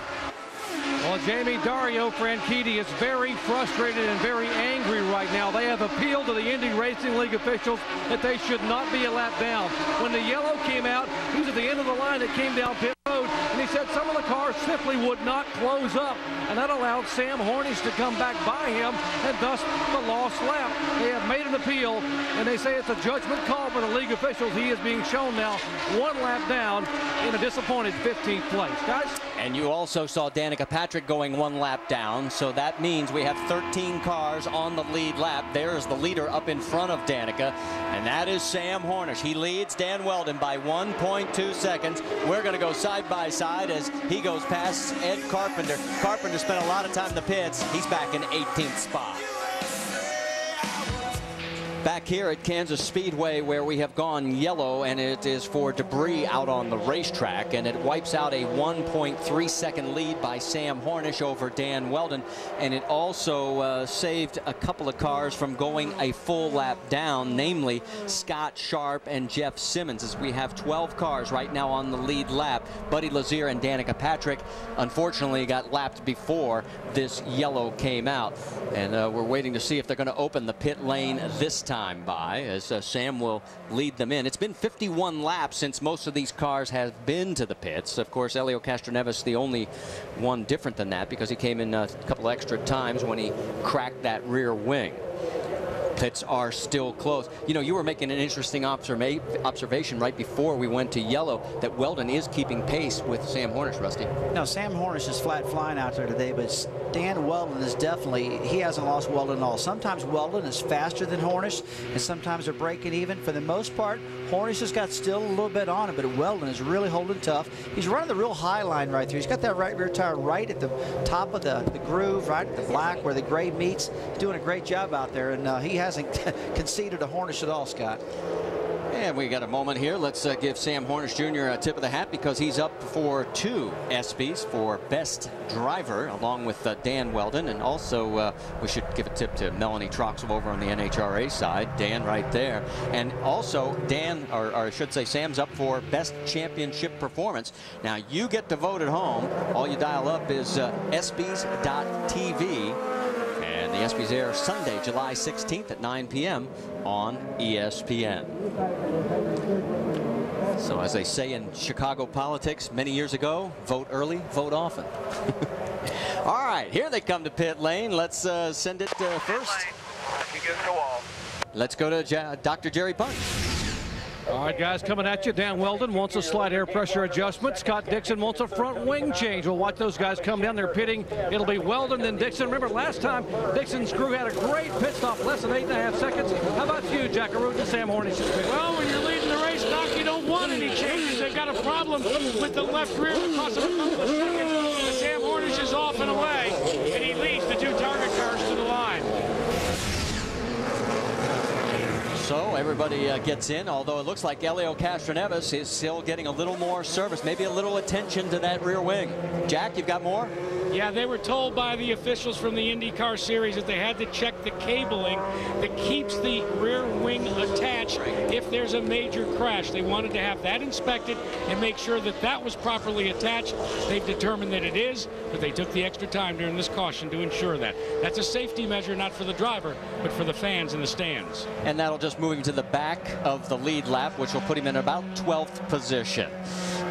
Well, Jamie, Dario Franchitti is very frustrated and very angry right now. They have appealed to the Indy Racing League officials that they should not be a lap down. When the yellow came out, he was at the end of the line that came down pit road, and he said some of the cars simply would not close up, and that allowed Sam Hornish to come back by him, and thus the lost lap. They have made an appeal, and they say it's a judgment call for the league officials. He is being shown now 1 lap down in a disappointed 15th place. Guys? And you also saw Danica Patrick going 1 lap down, so that means we have 13 cars on the lead lap. There is the leader up in front of Danica, and that is Sam Hornish. He leads Dan Weldon by 1.2 seconds. We're going to go side by side as he goes past Ed Carpenter. Carpenter spent a lot of time in the pits. He's back in 18th spot. Back here at Kansas Speedway, where we have gone yellow, and it is for debris out on the racetrack, and it wipes out a 1.3 second lead by Sam Hornish over Dan Weldon, and it also saved a couple of cars from going a full lap down, namely Scott Sharp and Jeff Simmons, as we have 12 cars right now on the lead lap. Buddy Lazier and Danica Patrick unfortunately got lapped before this yellow came out, and we're waiting to see if they're going to open the pit lane this time by, as Sam will lead them in. It's been 51 laps since most of these cars have been to the pits. Of course, Helio Castroneves the only one different than that, because he came in a couple extra times when he cracked that rear wing. Pits are still closed. You know, you were making an interesting observation right before we went to yellow, that Weldon is keeping pace with Sam Hornish, Rusty. No, Sam Hornish is flat flying out there today, but Dan Weldon is definitely, he hasn't lost Weldon at all. Sometimes Weldon is faster than Hornish, and sometimes they're breaking even. For the most part, Hornish has got still a little bit on him, but Weldon is really holding tough. He's running the real high line right there. He's got that right rear tire right at the top of the groove, right at the black where the gray meets. He's doing a great job out there, and he hasn't conceded to Hornish at all, Scott. And we got a moment here. Let's give Sam Hornish Jr. a tip of the hat, because he's up for 2 ESPYs for Best Driver, along with Dan Weldon. And also, we should give a tip to Melanie Troxel over on the NHRA side. Dan right there. And also, Dan, or I should say, Sam's up for Best Championship Performance. Now, you get to vote at home. All you dial up is ESPYs.tv. And the ESPYs air Sunday, July 16th at 9 p.m. on ESPN. So as they say in Chicago politics many years ago, vote early, vote often. All right, here they come to pit lane. Let's send it first. Let's go to Dr. Jerry Punch. All right, guys, coming at you. Dan Weldon wants a slight air pressure adjustment. Scott Dixon wants a front wing change. We'll watch those guys come down. They're pitting. It'll be Weldon, then Dixon. Remember, last time, Dixon's crew had a great pit stop, less than 8.5 seconds. How about you, Jackaroo, and Sam Hornish? Well, when you're leading the race, Doc, you don't want any changes. They've got a problem with the left rear because of a couple of seconds. But Sam Hornish is off and away, and he leads the 2 target cars to the line. So everybody gets in, although it looks like Elio Castroneves is still getting a little more service, maybe a little attention to that rear wing. Jack, you've got more? Yeah, they were told by the officials from the IndyCar Series that they had to check the cabling that keeps the rear wing attached if there's a major crash. They wanted to have that inspected and make sure that that was properly attached. They've determined that it is, but they took the extra time during this caution to ensure that. That's a safety measure, not for the driver, but for the fans in the stands. And that'll just move him to the back of the lead lap, which will put him in about 12th position.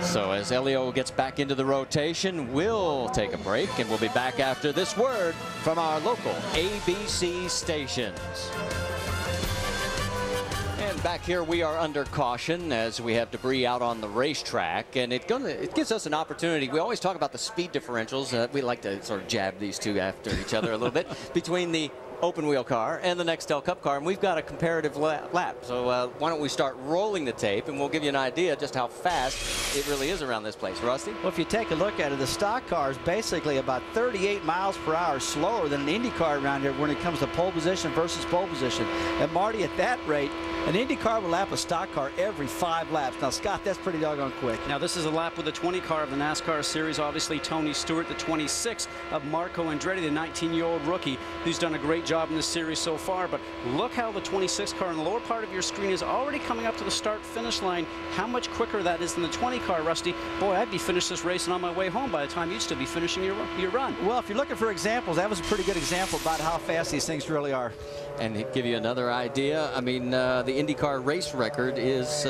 So as Elio gets back into the rotation, we'll take a break, and we'll be back after this word from our local ABC stations. And back here we are under caution as we have debris out on the racetrack, and it gives us an opportunity. We always talk about the speed differentials. We like to sort of jab these two after each other a little bit between the open wheel car and the Nextel Cup car, and we've got a comparative lap. So why don't we start rolling the tape, and we'll give you an idea just how fast it really is around this place. Rusty? Well, if you take a look at it, the stock car is basically about 38 miles per hour slower than an Indy car around here when it comes to pole position versus pole position. And Marty, at that rate, an Indy car will lap a stock car every 5 laps. Now, Scott, that's pretty doggone quick. Now, this is a lap with the 20 car of the NASCAR Series. Obviously, Tony Stewart, the 26 of Marco Andretti, the 19-year-old rookie, who's done a great job in this series so far. But look how the 26 car in the lower part of your screen is already coming up to the start-finish line. How much quicker that is than the 20 car, Rusty. Boy, I'd be finished this race and on my way home by the time you'd still be finishing your run. Well, if you're looking for examples, that was a pretty good example about how fast these things really are. And to give you another idea, I mean, the IndyCar race record is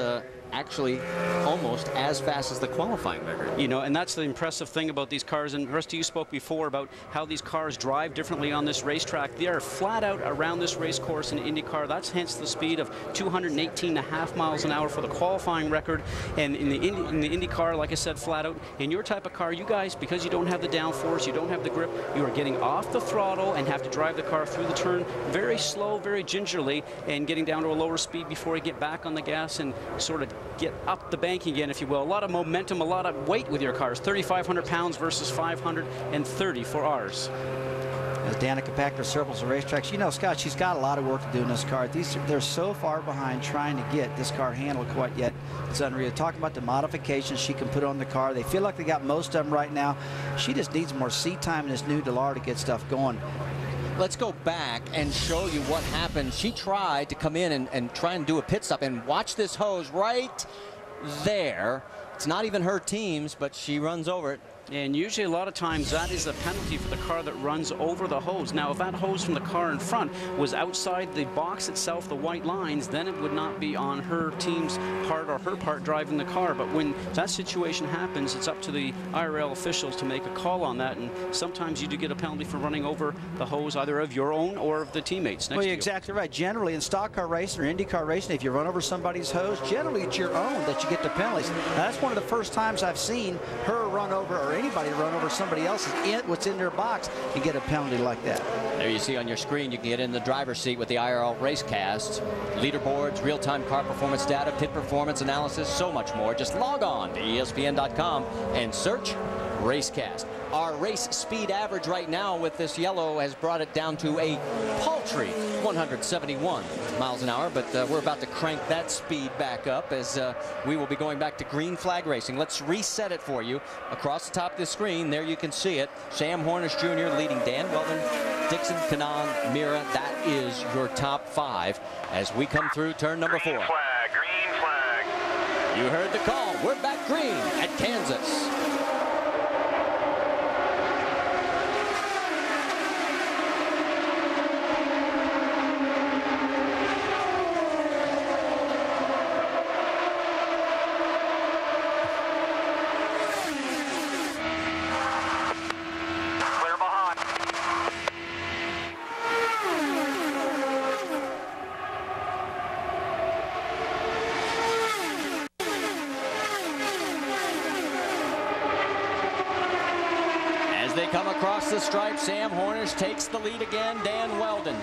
actually almost as fast as the qualifying record. You know, and that's the impressive thing about these cars. And Rusty, you spoke before about how these cars drive differently on this racetrack. They are flat out around this race course in IndyCar. That's hence the speed of 218.5 miles an hour for the qualifying record. And in the IndyCar, like I said, flat out. In your type of car, you guys, because you don't have the downforce, you don't have the grip, you are getting off the throttle and have to drive the car through the turn very slow, very gingerly, and getting down to a lower speed before you get back on the gas and sort of get up the bank again, if you will. A lot of momentum, a lot of weight with your cars. 3,500 pounds versus 530 for ours. As Danica Pachter circles the racetracks, you know, Scott, she's got a lot of work to do in this car. They're so far behind trying to get this car handled quite yet. It's unreal. Talking about the modifications she can put on the car. They feel like they got most of them right now. She just needs more seat time in this new Delar to get stuff going. Let's go back and show you what happened. She tried to come in and try and do a pit stop, and watch this hose right there. It's not even her team's, but she runs over it. And usually a lot of times that is a penalty for the car that runs over the hose. Now, if that hose from the car in front was outside the box itself, the white lines, then it would not be on her team's part or her part driving the car. But when that situation happens, it's up to the IRL officials to make a call on that. And sometimes you do get a penalty for running over the hose, either of your own or of the teammates next well, to you're you. exactly right. Generally, in stock car racing or IndyCar racing, if you run over somebody's hose, generally it's your own that you get the penalties. Now, that's one of the first times I've seen her run over, or anybody run over somebody else's what's in their box and get a penalty like that. There you see on your screen, you can get in the driver's seat with the IRL Racecast. Leaderboards, real-time car performance data, pit performance analysis, so much more. Just log on to ESPN.com and search Racecast. Our race speed average right now with this yellow has brought it down to a paltry 171 miles an hour, but we're about to crank that speed back up as we will be going back to green flag racing. Let's reset it for you. Across the top of the screen, there you can see it. Sam Hornish Jr. leading Dan Weldon, Dixon, Kanaan, Mira. That is your top 5 as we come through turn number 4. Green flag. You heard the call. We're back green at Kansas. come across the stripe. Sam Hornish takes the lead again. Dan Weldon,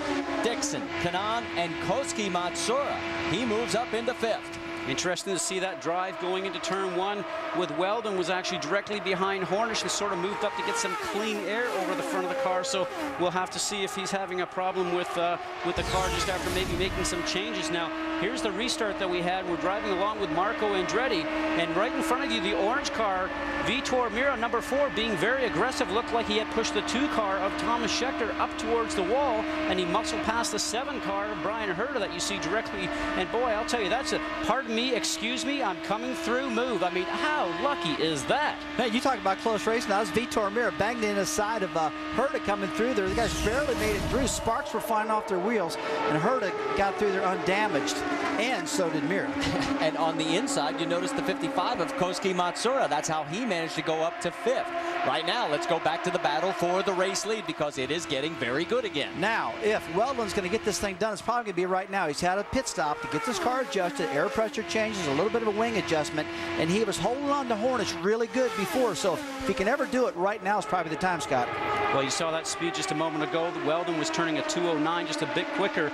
Dixon, Kanaan, and Koski Matsuura. He moves up into 5th. Interesting to see that drive going into turn 1 with Weldon was actually directly behind Hornish and sort of moved up to get some clean air over the front of the car. So we'll have to see if he's having a problem with the car just after maybe making some changes. Now, here's the restart that we had. We're driving along with Marco Andretti, and right in front of you, the orange car, Vitor Mira, number 4, being very aggressive. Looked like he had pushed the 2 car of Thomas Schechter up towards the wall, and he muscled past the 7 car of Brian Herta that you see directly. And boy, I'll tell you, that's a pardon me, excuse me, I'm coming through move. I mean, how lucky is that? Hey, you talk about close racing. That was Vitor Mira banged in the side of Herta coming through there. The guys barely made it through. Sparks were flying off their wheels, and Herta got through there undamaged, and so did Mira. And on the inside, you notice the 55 of Koski Matsuura. That's how he managed to go up to 5th. Right now, let's go back to the battle for the race lead because it is getting very good again. Now, if Weldon's going to get this thing done, it's probably going to be right now. He's had a pit stop to get this car adjusted, air pressure changes, a little bit of a wing adjustment, and he was holding on to Hornish really good before. So if he can ever do it right now, is probably the time, Scott. Well, you saw that speed just a moment ago. Weldon was turning a 209, just a bit quicker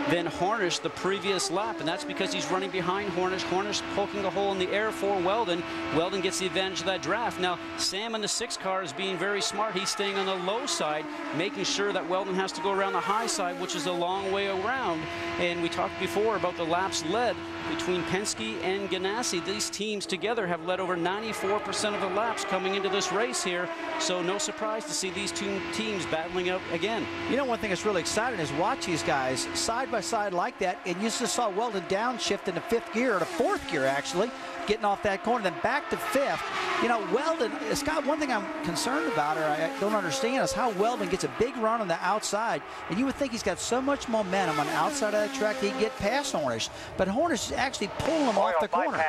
than Hornish the previous lap, and that's because he's running behind Hornish. Hornish poking a hole in the air for Weldon. Weldon gets the advantage of that draft. Now, Sam in the 6 car is being very smart. He's staying on the low side, making sure that Weldon has to go around the high side, which is a long way around. And we talked before about the laps led between Penske and Ganassi. These teams together have led over 94% of the laps coming into this race here. So no surprise to see these two teams battling out again. You know, one thing that's really exciting is watch these guys side by side like that. And you just saw Weldon downshift into 5th gear, or to 4th gear actually, getting off that corner, then back to 5th. You know, Weldon, Scott, one thing I'm concerned about, or I don't understand, is how Weldon gets a big run on the outside. And you would think he's got so much momentum on the outside of that track he'd get past Hornish. But Hornish is actually pulling him off the corner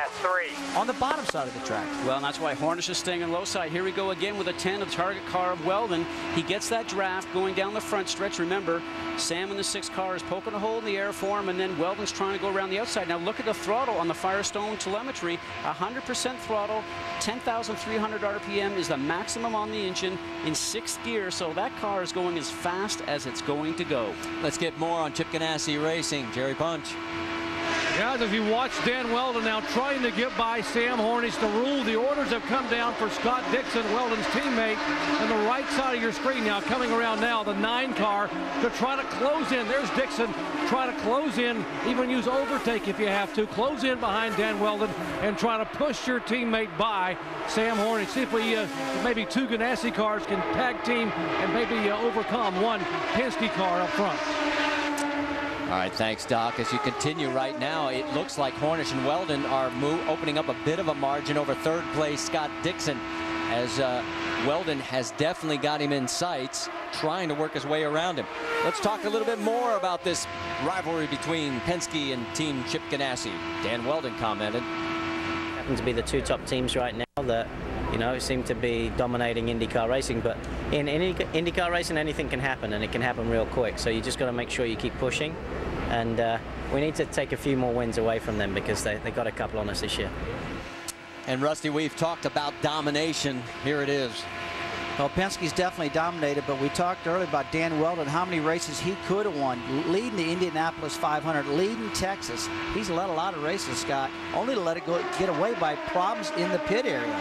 on the bottom side of the track. Well, and that's why Hornish is staying on low side. Here we go again with a 10 of the target car of Weldon. He gets that draft going down the front stretch. Remember, Sam in the 6 car is poking a hole in the air for him, and then Weldon's trying to go around the outside. Now look at the throttle on the Firestone telemetry. 100% throttle, 10,300 RPM is the maximum on the engine in 6th gear, so that car is going as fast as it's going to go. Let's get more on Chip Ganassi Racing. Jerry Punch. Guys, as you watch Dan Weldon now trying to get by Sam Hornish, the orders have come down for Scott Dixon, Weldon's teammate, on the right side of your screen now, coming around now, the 9 car to try to close in. There's Dixon, try to close in, even use overtake if you have to, close in behind Dan Weldon and try to push your teammate by Sam Hornish. See if we, maybe 2 Ganassi cars can tag team and maybe overcome 1 Penske car up front. All right, thanks, Doc. As you continue right now, it looks like Hornish and Weldon are opening up a bit of a margin over 3rd place Scott Dixon, as Weldon has definitely got him in sights, trying to work his way around him. Let's talk a little bit more about this rivalry between Penske and Team Chip Ganassi. Dan Weldon commented. Happen to be the 2 top teams right now that, you know, seem to be dominating IndyCar racing, but in IndyCar racing anything can happen, and it can happen real quick, so you just got to make sure you keep pushing, and we need to take a few more wins away from them because they got a couple on us this year. And Rusty, we've talked about domination. Here it is. Well, Penske's definitely dominated, but we talked earlier about Dan Weldon, how many races he could have won, leading the Indianapolis 500, leading Texas. He's led a lot of races, Scott, only to let it get away by problems in the pit area.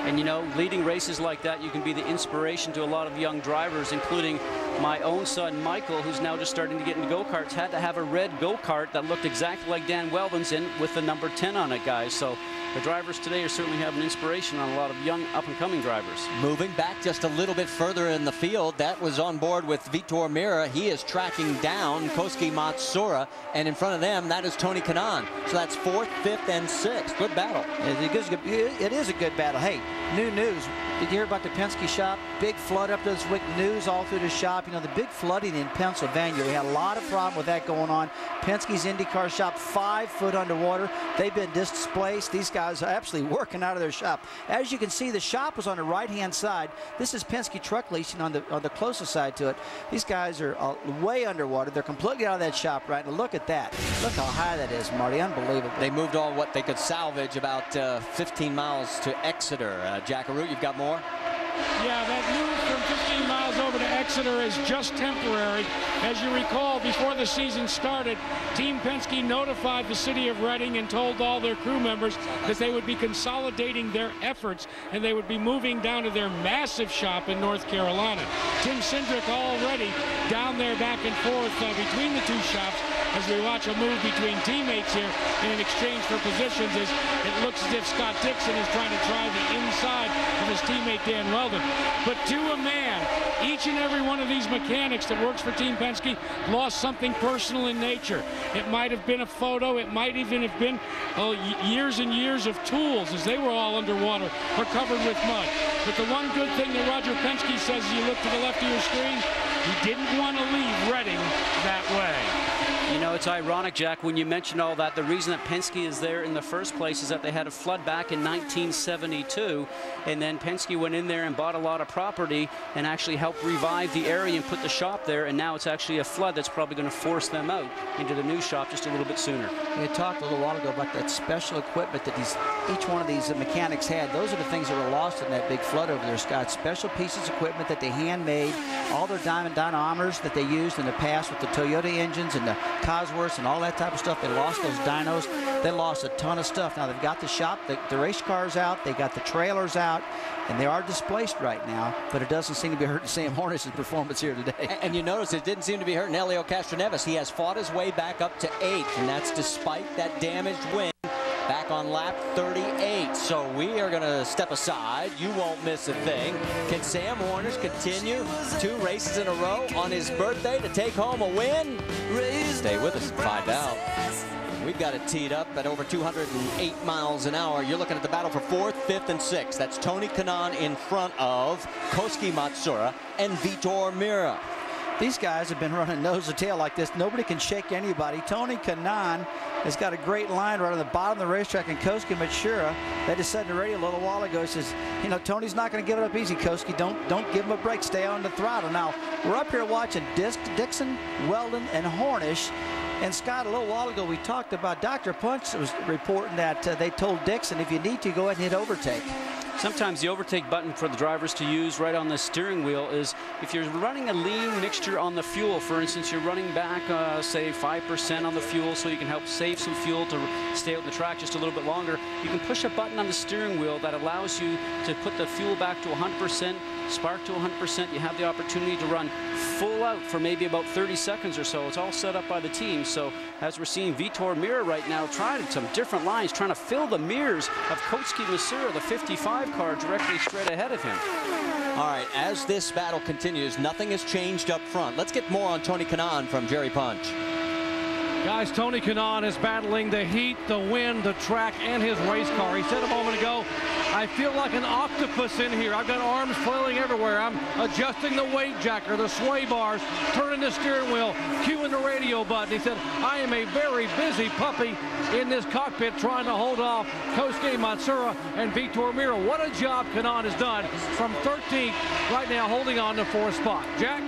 And you know, leading races like that, you can be the inspiration to a lot of young drivers, including my own son Michael, who's now just starting to get into go-karts, had to have a red go-kart that looked exactly like Dan Weldon's in with the number 10 on it, guys. So the drivers today are certainly having inspiration on a lot of young up-and-coming drivers. Moving back just a little bit further in the field, that was on board with Vitor Mira. He is tracking down Koski Matsuura, and in front of them, that is Tony Kanaan. So that's 4th, 5th, and 6th. Good battle. It is a good battle. Hey, new news. Did you hear about the Penske shop? Big flood up this week. News all through the shop. You know, the big flooding in Pennsylvania. We had a lot of problem with that going on. Penske's IndyCar shop 5 foot underwater. They've been displaced. These guys are actually working out of their shop. As you can see, the shop was on the right-hand side. This is Penske Truck Leasing on the closest side to it. These guys are way underwater. They're completely out of that shop right now. Look at that. Look how high that is, Marty. Unbelievable. They moved all what they could salvage, about 15 miles to Exeter. Jack Arute, you've got more? Yeah, that news from 15 miles over to Exeter is just temporary. As you recall, before the season started, Team Penske notified the city of Reading and told all their crew members that they would be consolidating their efforts and they would be moving down to their massive shop in North Carolina. Tim Cindric already down there back and forth between the two shops as we watch a move between teammates here in exchange for positions, as it looks as if Scott Dixon is trying to try the inside of his teammate Dan Weldon. But to a man, each and every one of these mechanics that works for Team Penske lost something personal in nature. It might have been a photo, it might even have been years and years of tools, as they were all underwater or covered with mud. But the one good thing that Roger Penske says, as you look to the left of your screen, he didn't want to leave Reading that way. You know, it's ironic, Jack, when you mention all that. The reason that Penske is there in the first place is that they had a flood back in 1972, and then Penske went in there and bought a lot of property and actually helped revive the area and put the shop there, and now it's actually a flood that's probably going to force them out into the new shop just a little bit sooner. We had talked a little while ago about that special equipment that each one of these mechanics had. Those are the things that were lost in that big flood over there, Scott. Special pieces of equipment that they handmade, all their diamond dynamometers that they used in the past with the Toyota engines and the Cosworths and all that type of stuff. They lost those dynos. They lost a ton of stuff. Now they've got the shop, the race cars out, they got the trailers out, and they are displaced right now, but it doesn't seem to be hurting Sam Hornish's performance here today. And you notice it didn't seem to be hurting Helio Castroneves. He has fought his way back up to 8th, and that's despite that damaged wing back on lap 38. So we are going to step aside. You won't miss a thing. Can Sam Hornish continue 2 races in a row on his birthday to take home a win? Stay with us and find out. We've got it teed up at over 208 miles an hour. You're looking at the battle for 4th, 5th, and 6th. That's Tony Kanaan in front of Kosuke Matsuura and Vitor Meira. These guys have been running nose to tail like this. Nobody can shake anybody. Tony Kanaan has got a great line right on the bottom of the racetrack, and Kosuke Matsuura, they just said in the radio a little while ago, says, you know, Tony's not going to give it up easy, Kosuke. Don't give him a break. Stay on the throttle. Now, we're up here watching Dixon, Weldon, and Hornish. And Scott, a little while ago, we talked about Dr. Punch was reporting that they told Dixon, if you need to, go ahead and hit overtake. Sometimes the overtake button for the drivers to use right on the steering wheel is if you're running a lean mixture on the fuel. For instance, you're running back, say, 5% on the fuel so you can help save some fuel to stay out the track just a little bit longer. You can push a button on the steering wheel that allows you to put the fuel back to 100%, spark to 100%. You have the opportunity to run full out for maybe about 30 seconds or so. It's all set up by the team. So as we're seeing Vitor Meira right now trying some different lines, trying to fill the mirrors of Kosuke Matsuura, the 55 car, directly straight ahead of him. All right, as this battle continues, nothing has changed up front. Let's get more on Tony Kanaan from Jerry Punch. Guys, Tony Kanaan is battling the heat, the wind, the track, and his race car. He said a moment ago, I feel like an octopus in here. I've got arms flailing everywhere. I'm adjusting the weight jacker, the sway bars, turning the steering wheel, cueing the radio button. He said, I am a very busy puppy in this cockpit trying to hold off Kosuke Matsuura and Vitor Meira. What a job Kanaan has done from 13th right now, holding on to 4th spot. Jack?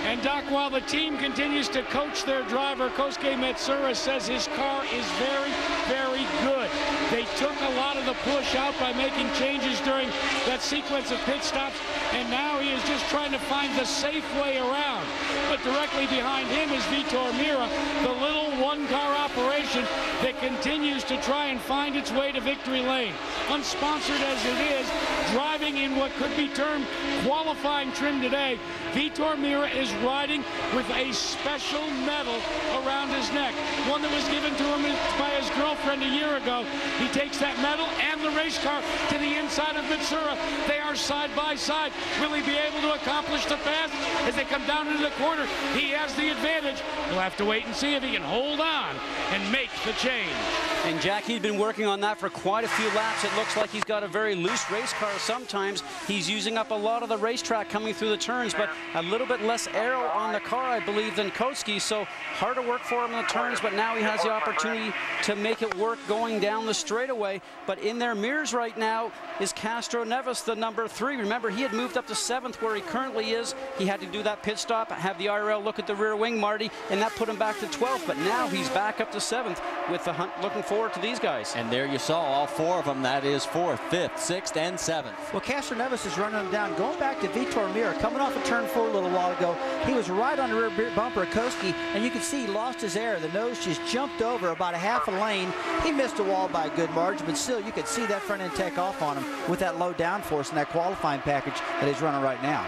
And Doc, while the team continues to coach their driver, Kosuke Matsuura says his car is very, very good. They took a lot of the push out by making changes during that sequence of pit stops, and now he is just trying to find the safe way around. But directly behind him is Vitor Meira, the little one-car operation that continues to try and find its way to victory lane. Unsponsored as it is, driving in what could be termed qualifying trim today, Vitor Meira is riding with a special medal around his neck, one that was given to him by his girlfriend a year ago. He takes that medal and the race car to the inside of Matsuura. They are side by side. Will he be able to accomplish the pass as they come down into the corner? He has the advantage. We'll have to wait and see if he can hold on and make the change. And Jack, he'd been working on that for quite a few laps. It looks like he's got a very loose race car. Sometimes he's using up a lot of the racetrack coming through the turns, but a little bit less aero on the car, I believe, than Kosuke. So harder work for him in the turns, but now he has the opportunity to make it work going down the straightaway. But in their mirrors right now is Castroneves, the number 3. Remember, he had moved up to 7th where he currently is. He had to do that pit stop, have the IRL look at the rear wing, Marty, and that put him back to 12th. But now he's back up to 7th with the hunt looking for forward to these guys. And there you saw all 4 of them. That is 4th, 5th, 6th, and 7th. Well, Castroneves is running them down. Going back to Vitor Mira, coming off of turn 4 a little while ago, he was right on the rear bumper of Koski, and you can see he lost his air. The nose just jumped over about a half a lane. He missed a wall by a good margin, but still you could see that front end take off on him with that low downforce and that qualifying package that he's running right now.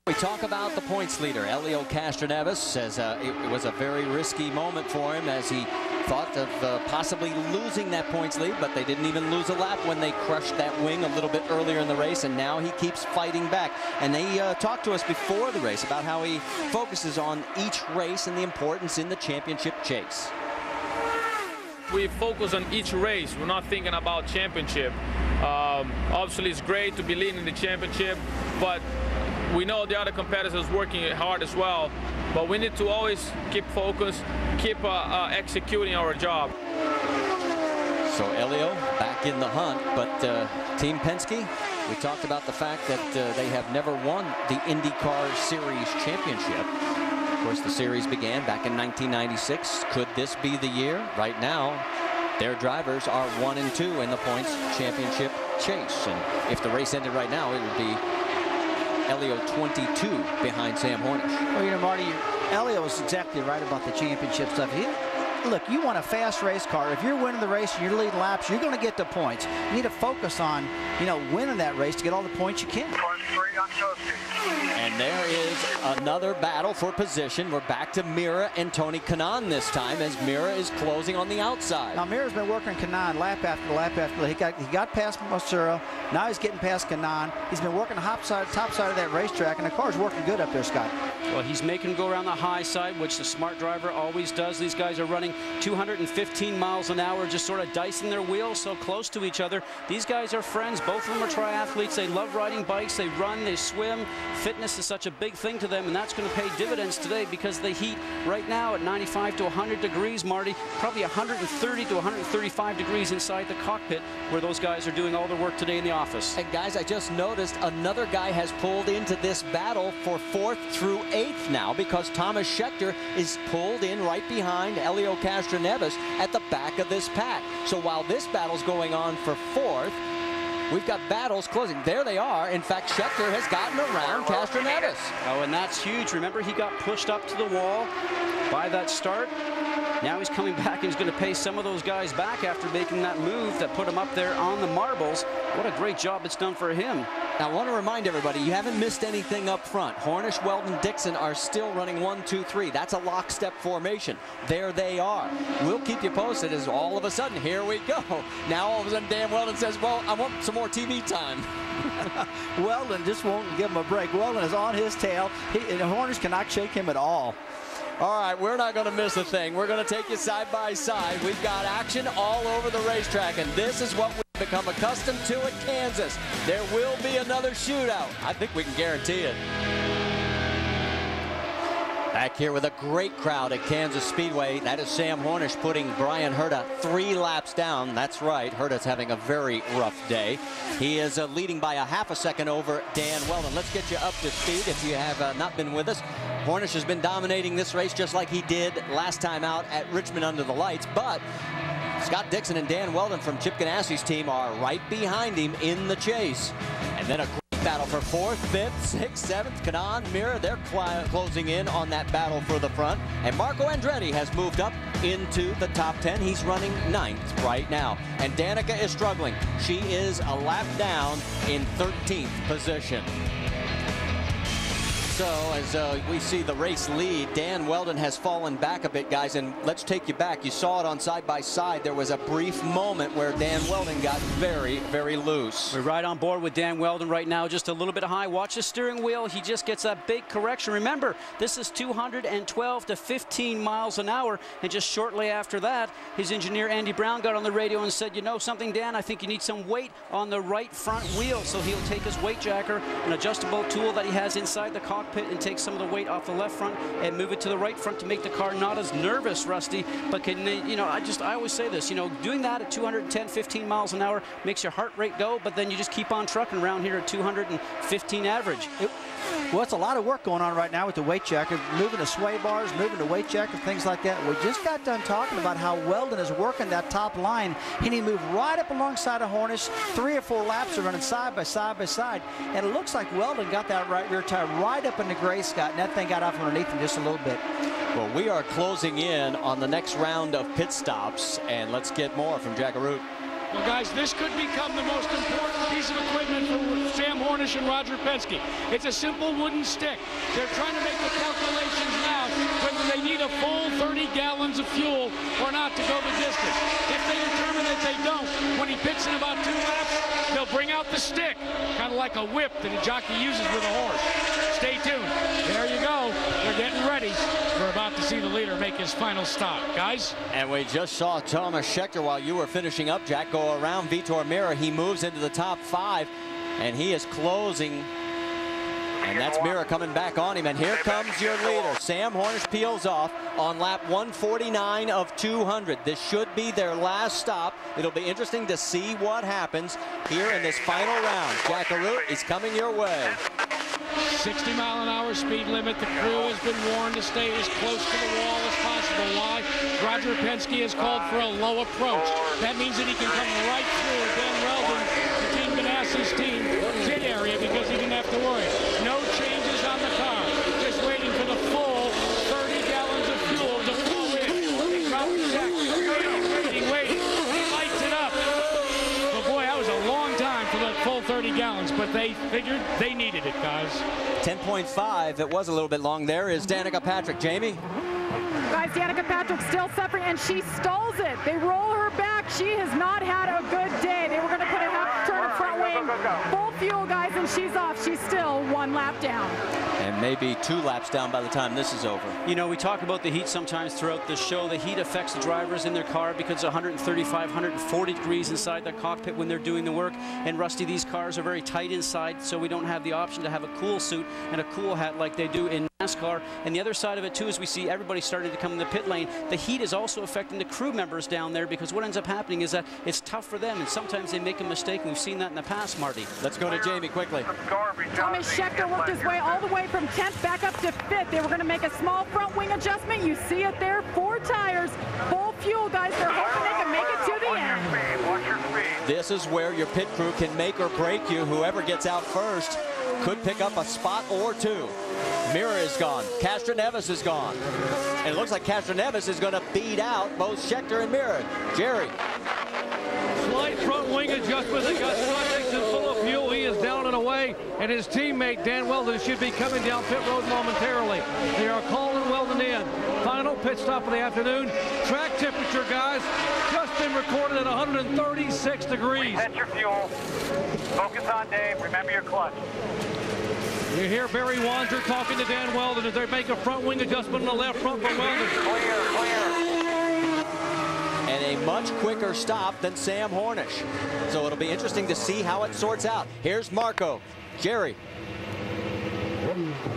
We talk about the points leader, Helio Castroneves, says it was a very risky moment for him as he thought of possibly losing that points lead, but they didn't even lose a lap when they crushed that wing a little bit earlier in the race, and now he keeps fighting back. And they talked to us before the race about how he focuses on each race and the importance in the championship chase. We focus on each race. We're not thinking about championship. Obviously, it's great to be leading the championship, but we know the other competitors working hard as well. But we need to always keep focused, keep executing our job. So Helio back in the hunt, but Team Penske, we talked about the fact that they have never won the IndyCar Series championship. Of course, the series began back in 1996. Could this be the year? Right now, their drivers are 1 and 2 in the points championship chase. And if the race ended right now, it would be Helio 22 behind Sam Hornish. Well, you know, Marty, Helio was exactly right about the championship stuff. Look, you want a fast race car. If you're winning the race and you're leading laps, you're going to get the points. You need to focus on, you know, winning that race to get all the points you can. And there is another battle for position. We're back to Mira and Tony Kanaan this time as Mira is closing on the outside. Now Mira's been working Kanaan lap after lap after lap. He got past Masura. Now he's getting past Kanaan. He's been working the top side of that racetrack, and the car's working good up there, Scott. Well, he's making him go around the high side, which the smart driver always does. These guys are running 215 miles an hour, just sort of dicing their wheels so close to each other. These guys are friends. Both of them are triathletes. They love riding bikes. They run, they swim. Fitness is such a big thing to them, and that's going to pay dividends today because the heat right now at 95 to 100 degrees, Marty, probably 130 to 135 degrees inside the cockpit where those guys are doing all their work today in the office. And guys, I just noticed another guy has pulled into this battle for 4th through 8th now because Thomas Scheckter is pulled in right behind Helio Castroneves at the back of this pack. So while this battle's going on for 4th, we've got battles closing. There they are. In fact, Scheckter has gotten around Castroneves. Oh, and that's huge. Remember, he got pushed up to the wall by that start. Now he's coming back and he's going to pay some of those guys back after making that move that put him up there on the marbles. What a great job it's done for him. Now, I want to remind everybody, you haven't missed anything up front. Hornish, Weldon, Dixon are still running 1, 2, 3. That's a lockstep formation. There they are. We'll keep you posted as all of a sudden, here we go. Now, all of a sudden, Dan Weldon says, well, I want some more TV time. Weldon just won't give him a break. Weldon is on his tail. And Hornish cannot shake him at all. All right, we're not going to miss a thing. We're going to take you side by side. We've got action all over the racetrack, and this is what we've become accustomed to at Kansas. There will be another shootout. I think we can guarantee it. Back here with a great crowd at Kansas Speedway. That is Sam Hornish putting Brian Herta 3 laps down. That's right, Herta's having a very rough day. He is leading by a half a second over Dan Weldon. Let's get you up to speed if you have not been with us. Hornish has been dominating this race just like he did last time out at Richmond under the lights, but Scott Dixon and Dan Weldon from Chip Ganassi's team are right behind him in the chase. And then a great battle for 4th, 5th, 6th, 7th. Kanaan, Mira, they're closing in on that battle for the front. And Marco Andretti has moved up into the top 10. He's running 9th right now. And Danica is struggling. She is a lap down in 13th position. So as we see the race lead, Dan Weldon has fallen back a bit, guys, and let's take you back. You saw it on side by side. There was a brief moment where Dan Weldon got very, very loose. We're right on board with Dan Weldon right now, just a little bit high. Watch the steering wheel. He just gets that big correction. Remember, this is 212 to 15 miles an hour, and just shortly after that, his engineer Andy Brown got on the radio and said, you know something, Dan, I think you need some weight on the right front wheel. So he'll take his weight jacker, an adjustable tool that he has inside the cockpit, cockpit and take some of the weight off the left front and move it to the right front to make the car not as nervous, Rusty, but can, you know, I always say this, you know, doing that at 210, 15 miles an hour makes your heart rate go, but then you just keep on trucking around here at 215 average. Well, it's a lot of work going on right now with the weight checker, moving the sway bars, moving the weight checker, things like that. We just got done talking about how Weldon is working that top line. He need to move right up alongside of Hornish. 3 or 4 laps are running side by side by side. And it looks like Weldon got that right rear tire right up in the gray, Scott, and that thing got off underneath him just a little bit. Well, we are closing in on the next round of pit stops, and let's get more from Jack Arute. Well, guys, this could become the most important piece of equipment for Sam Hornish and Roger Penske. It's a simple wooden stick. They're trying to make the calculations now whether they need a full 30 gallons of fuel or not to go the distance. If they determine that they don't, when he pits in about 2 laps, they'll bring out the stick, kind of like a whip that a jockey uses with a horse. Stay tuned. There you go. They're getting ready. We're about to see the leader make his final stop, guys. And we just saw Thomas Scheckter, while you were finishing up, Jack, go around Vitor Meira. He moves into the top 5, and he is closing. And that's Meira coming back on him. And here comes your leader. Sam Hornish peels off on lap 149 of 200. This should be their last stop. It'll be interesting to see what happens here in this final round. Jack Arute is coming your way. 60-mile-an-hour speed limit. The crew has been warned to stay as close to the wall as possible. Why? Roger Penske has called for a low approach. That means that he can come right through Ben Weldon, Team Ganassi's team, pit area, because he didn't have to worry. No changes on the car. Just waiting for the full 30 gallons of fuel to flow in. Robert Jack, waiting. He lights it up. But boy, that was a long time for that full 30 gallons, but they figured they needed it, guys. 10.5. It was a little bit long. There is Danica Patrick. Jamie? Guys, Danica Patrick still suffering, and she stalls it. They roll her back. She has not had a good day. They were going to put a half turn of front wing, full fuel, guys, and she's off. She's still 1 lap down. And maybe 2 laps down by the time this is over. You know, we talk about the heat sometimes throughout the show. The heat affects the drivers in their car because it's 135, 140 degrees inside the cockpit when they're doing the work. And Rusty, these cars are very tight inside, so we don't have the option to have a cool suit and a cool hat like they do in NASCAR. And the other side of it too is we see everybody starting to come in the pit lane. The heat is also affecting the crew members down there, because what ends up happening is that it's tough for them, and sometimes they make a mistake. We've seen that in the past, Marty. Let's go to Jamie quickly. Thomas Scheckter worked his way all the way from 10th back up to 5th. They were going to make a small front wing adjustment. You see it there, 4 tires, full fuel, guys. They're hoping they can make it to the end. This is where your pit crew can make or break you. Whoever gets out first could pick up a spot or 2. Meira is gone. Castroneves is gone. And it looks like Castroneves is going to beat out both Scheckter and Meira. Jerry. Slight front wing adjustment. They got Scott Dixon full of fuel. He is down and away, and his teammate Dan Weldon should be coming down pit road momentarily. They are calling Weldon in. Final pit stop of the afternoon. Track temperature, guys, just been recorded at 136 degrees. Reset your fuel. Focus on Dave. Remember your clutch. You hear Barry Wanzer talking to Dan Weldon as they make a front wing adjustment on the left front for Weldon. Clear. And a much quicker stop than Sam Hornish. So it'll be interesting to see how it sorts out. Here's Marco. Jerry.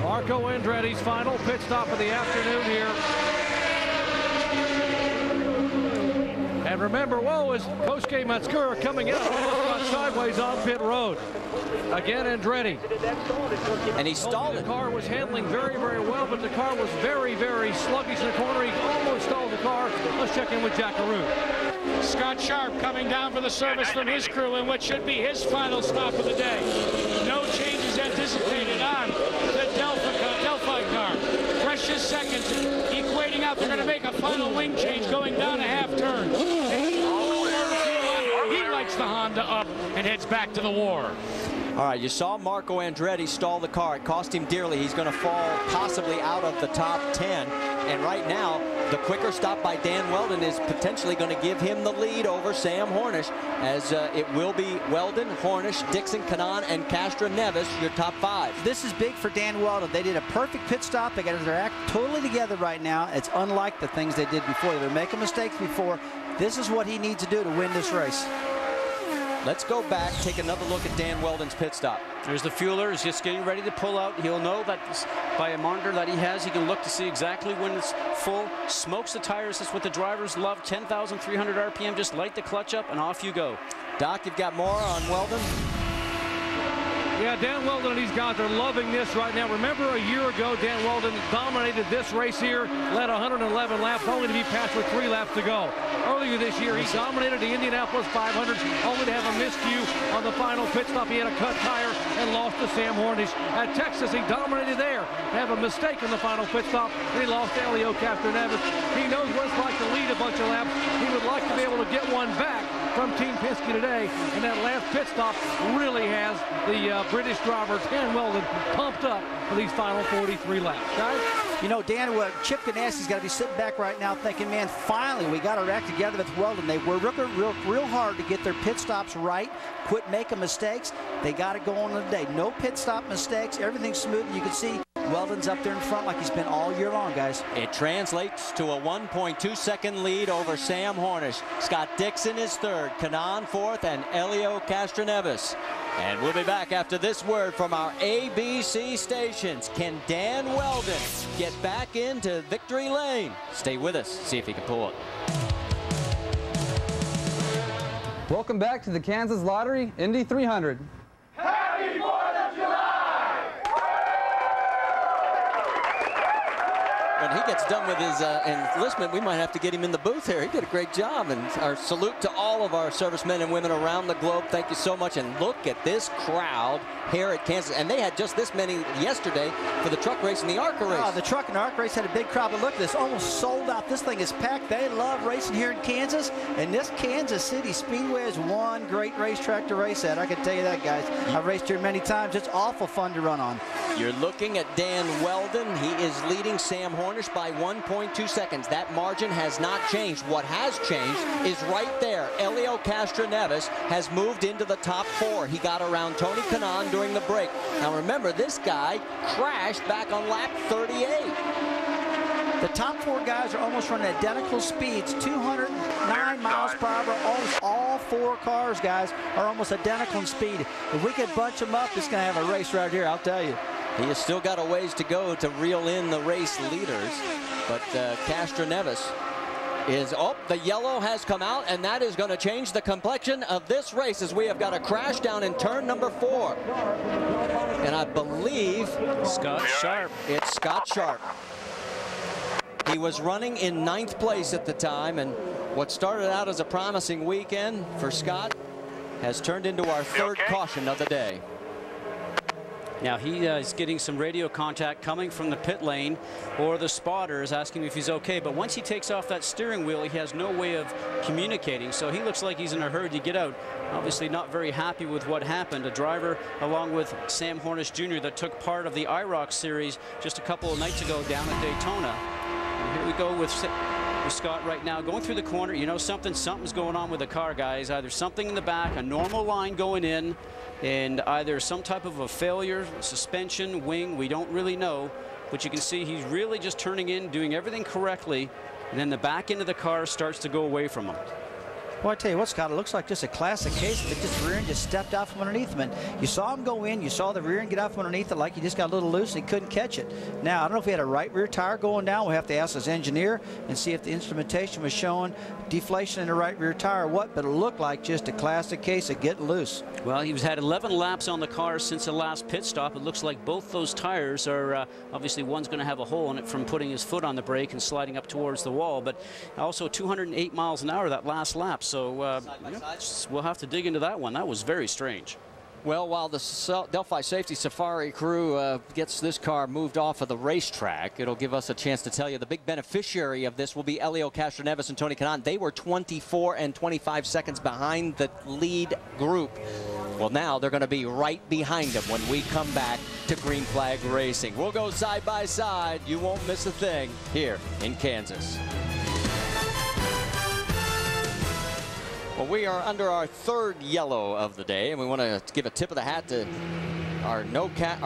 Marco Andretti's final pit stop of the afternoon here. And remember, whoa, is Kosuke Matsuura coming in sideways on pit road. Again, Andretti. And he stalled it. The car was handling very, very well, but the car was very, very sluggish in the corner. He almost stalled the car. Let's check in with Jack Arute. Scott Sharp coming down for the service from his crew in what should be his final stop of the day. No changes anticipated on the Delphi car. Precious seconds equating out. They're going to make a final wing change going down a half turn. He lights the Honda up and heads back to the war. All right, you saw Marco Andretti stall the car. It cost him dearly. He's going to fall possibly out of the top 10. And right now, the quicker stop by Dan Weldon is potentially going to give him the lead over Sam Hornish, as it will be Weldon, Hornish, Dixon, Kanaan, and Castroneves, your top 5. This is big for Dan Weldon. They did a perfect pit stop. They got their act totally together right now. It's unlike the things they did before. They were making mistakes before. This is what he needs to do to win this race. Let's go back, take another look at Dan Weldon's pit stop. There's the fueler. He's just getting ready to pull out. He'll know that by a monitor that he has, he can look to see exactly when it's full. Smokes the tires. That's what the drivers love. 10,300 RPM. Just light the clutch up and off you go. Doc, you've got more on Weldon? Yeah, Dan Weldon and these guys are loving this right now. Remember a year ago, Dan Weldon dominated this race here, led 111 laps, only to be passed with 3 laps to go. Earlier this year, he dominated the Indianapolis 500, only to have a miscue on the final pit stop. He had a cut tire and lost to Sam Hornish. At Texas, he dominated there, have a mistake on the final pit stop, and he lost to Elio Castroneves. He knows what it's like to lead a bunch of laps. He would like to be able to get one back from Team Penske today, and that last pit stop really has the British driver Dan Weldon pumped up for these final 43 laps. Guys? You know, Dan, Chip Ganassi's got to be sitting back right now thinking, man, finally we got our act together with Weldon. They were working real hard to get their pit stops right, quit making mistakes. They got it going today. No pit stop mistakes. Everything's smooth. You can see Weldon's up there in front like he's been all year long, guys. It translates to a 1.2-second lead over Sam Hornish. Scott Dixon is third, Kanaan fourth, and Elio Castroneves. And we'll be back after this word from our ABC stations. Can Dan Weldon get back into victory lane? Stay with us, see if he can pull it. Welcome back to the Kansas Lottery Indy 300. Happy 4th of July! When he gets done with his enlistment, we might have to get him in the booth here. He did a great job. And our salute to all of our servicemen and women around the globe. Thank you so much. And look at this crowd here at Kansas. And they had just this many yesterday for the truck race and the ARCA race. Oh, the truck and ARCA race had a big crowd. But look at this, almost sold out. This thing is packed. They love racing here in Kansas. And this Kansas City Speedway is one great racetrack to race at. I can tell you that, guys. I've raced here many times. It's awful fun to run on. You're looking at Dan Weldon. He is leading Sam Hornish by 1.2 seconds. That margin has not changed. What has changed is right there. Elio Castroneves has moved into the top 4. He got around Tony Kanaan during the break. Now remember, this guy crashed back on lap 38. The top 4 guys are almost running identical speeds, 209 miles per hour. Almost all 4 cars, guys, are almost identical in speed. If we could bunch them up, it's going to have a race right here, I'll tell you. He has still got a ways to go to reel in the race leaders, but Castroneves is, the yellow has come out, and that is going to change the complexion of this race as we have got a crash down in turn number 4. And I believe Scott Sharp. It's Scott Sharp. He was running in 9th place at the time, and what started out as a promising weekend for Scott has turned into our 3rd caution of the day. Now he is getting some radio contact coming from the pit lane, or the spotters asking if he's okay. But once he takes off that steering wheel, he has no way of communicating. So he looks like he's in a hurry to get out. Obviously not very happy with what happened. A driver along with Sam Hornish Jr. that took part of the IROC series just a couple of nights ago down at Daytona. And here we go with Scott right now going through the corner. You know something's going on with the car, guys. Either something in the back, a normal line going in, and either some type of a failure, suspension, wing, we don't really know. But you can see he's really just turning in, doing everything correctly, and then the back end of the car starts to go away from him. Well, I tell you what, Scott, it looks like just a classic case that this rear end just stepped out from underneath him. And you saw him go in, you saw the rear end get out from underneath it like he just got a little loose and he couldn't catch it. Now, I don't know if he had a right rear tire going down. We'll have to ask his engineer and see if the instrumentation was showing deflation in the right rear tire or what, but it looked like just a classic case of getting loose. Well, he's had 11 laps on the car since the last pit stop. It looks like both those tires are, obviously one's going to have a hole in it from putting his foot on the brake and sliding up towards the wall, but also 208 miles an hour that last lap. So we'll have to dig into that one. That was very strange. Well, while the Delphi Safety Safari crew gets this car moved off of the racetrack, it'll give us a chance to tell you the big beneficiary of this will be Elio Castroneves and Tony Kanaan. They were 24 and 25 seconds behind the lead group. Well, now they're going to be right behind them when we come back to Green Flag Racing. We'll go side by side. You won't miss a thing here in Kansas. Well, we are under our 3rd yellow of the day, and we want to give a tip of the hat to our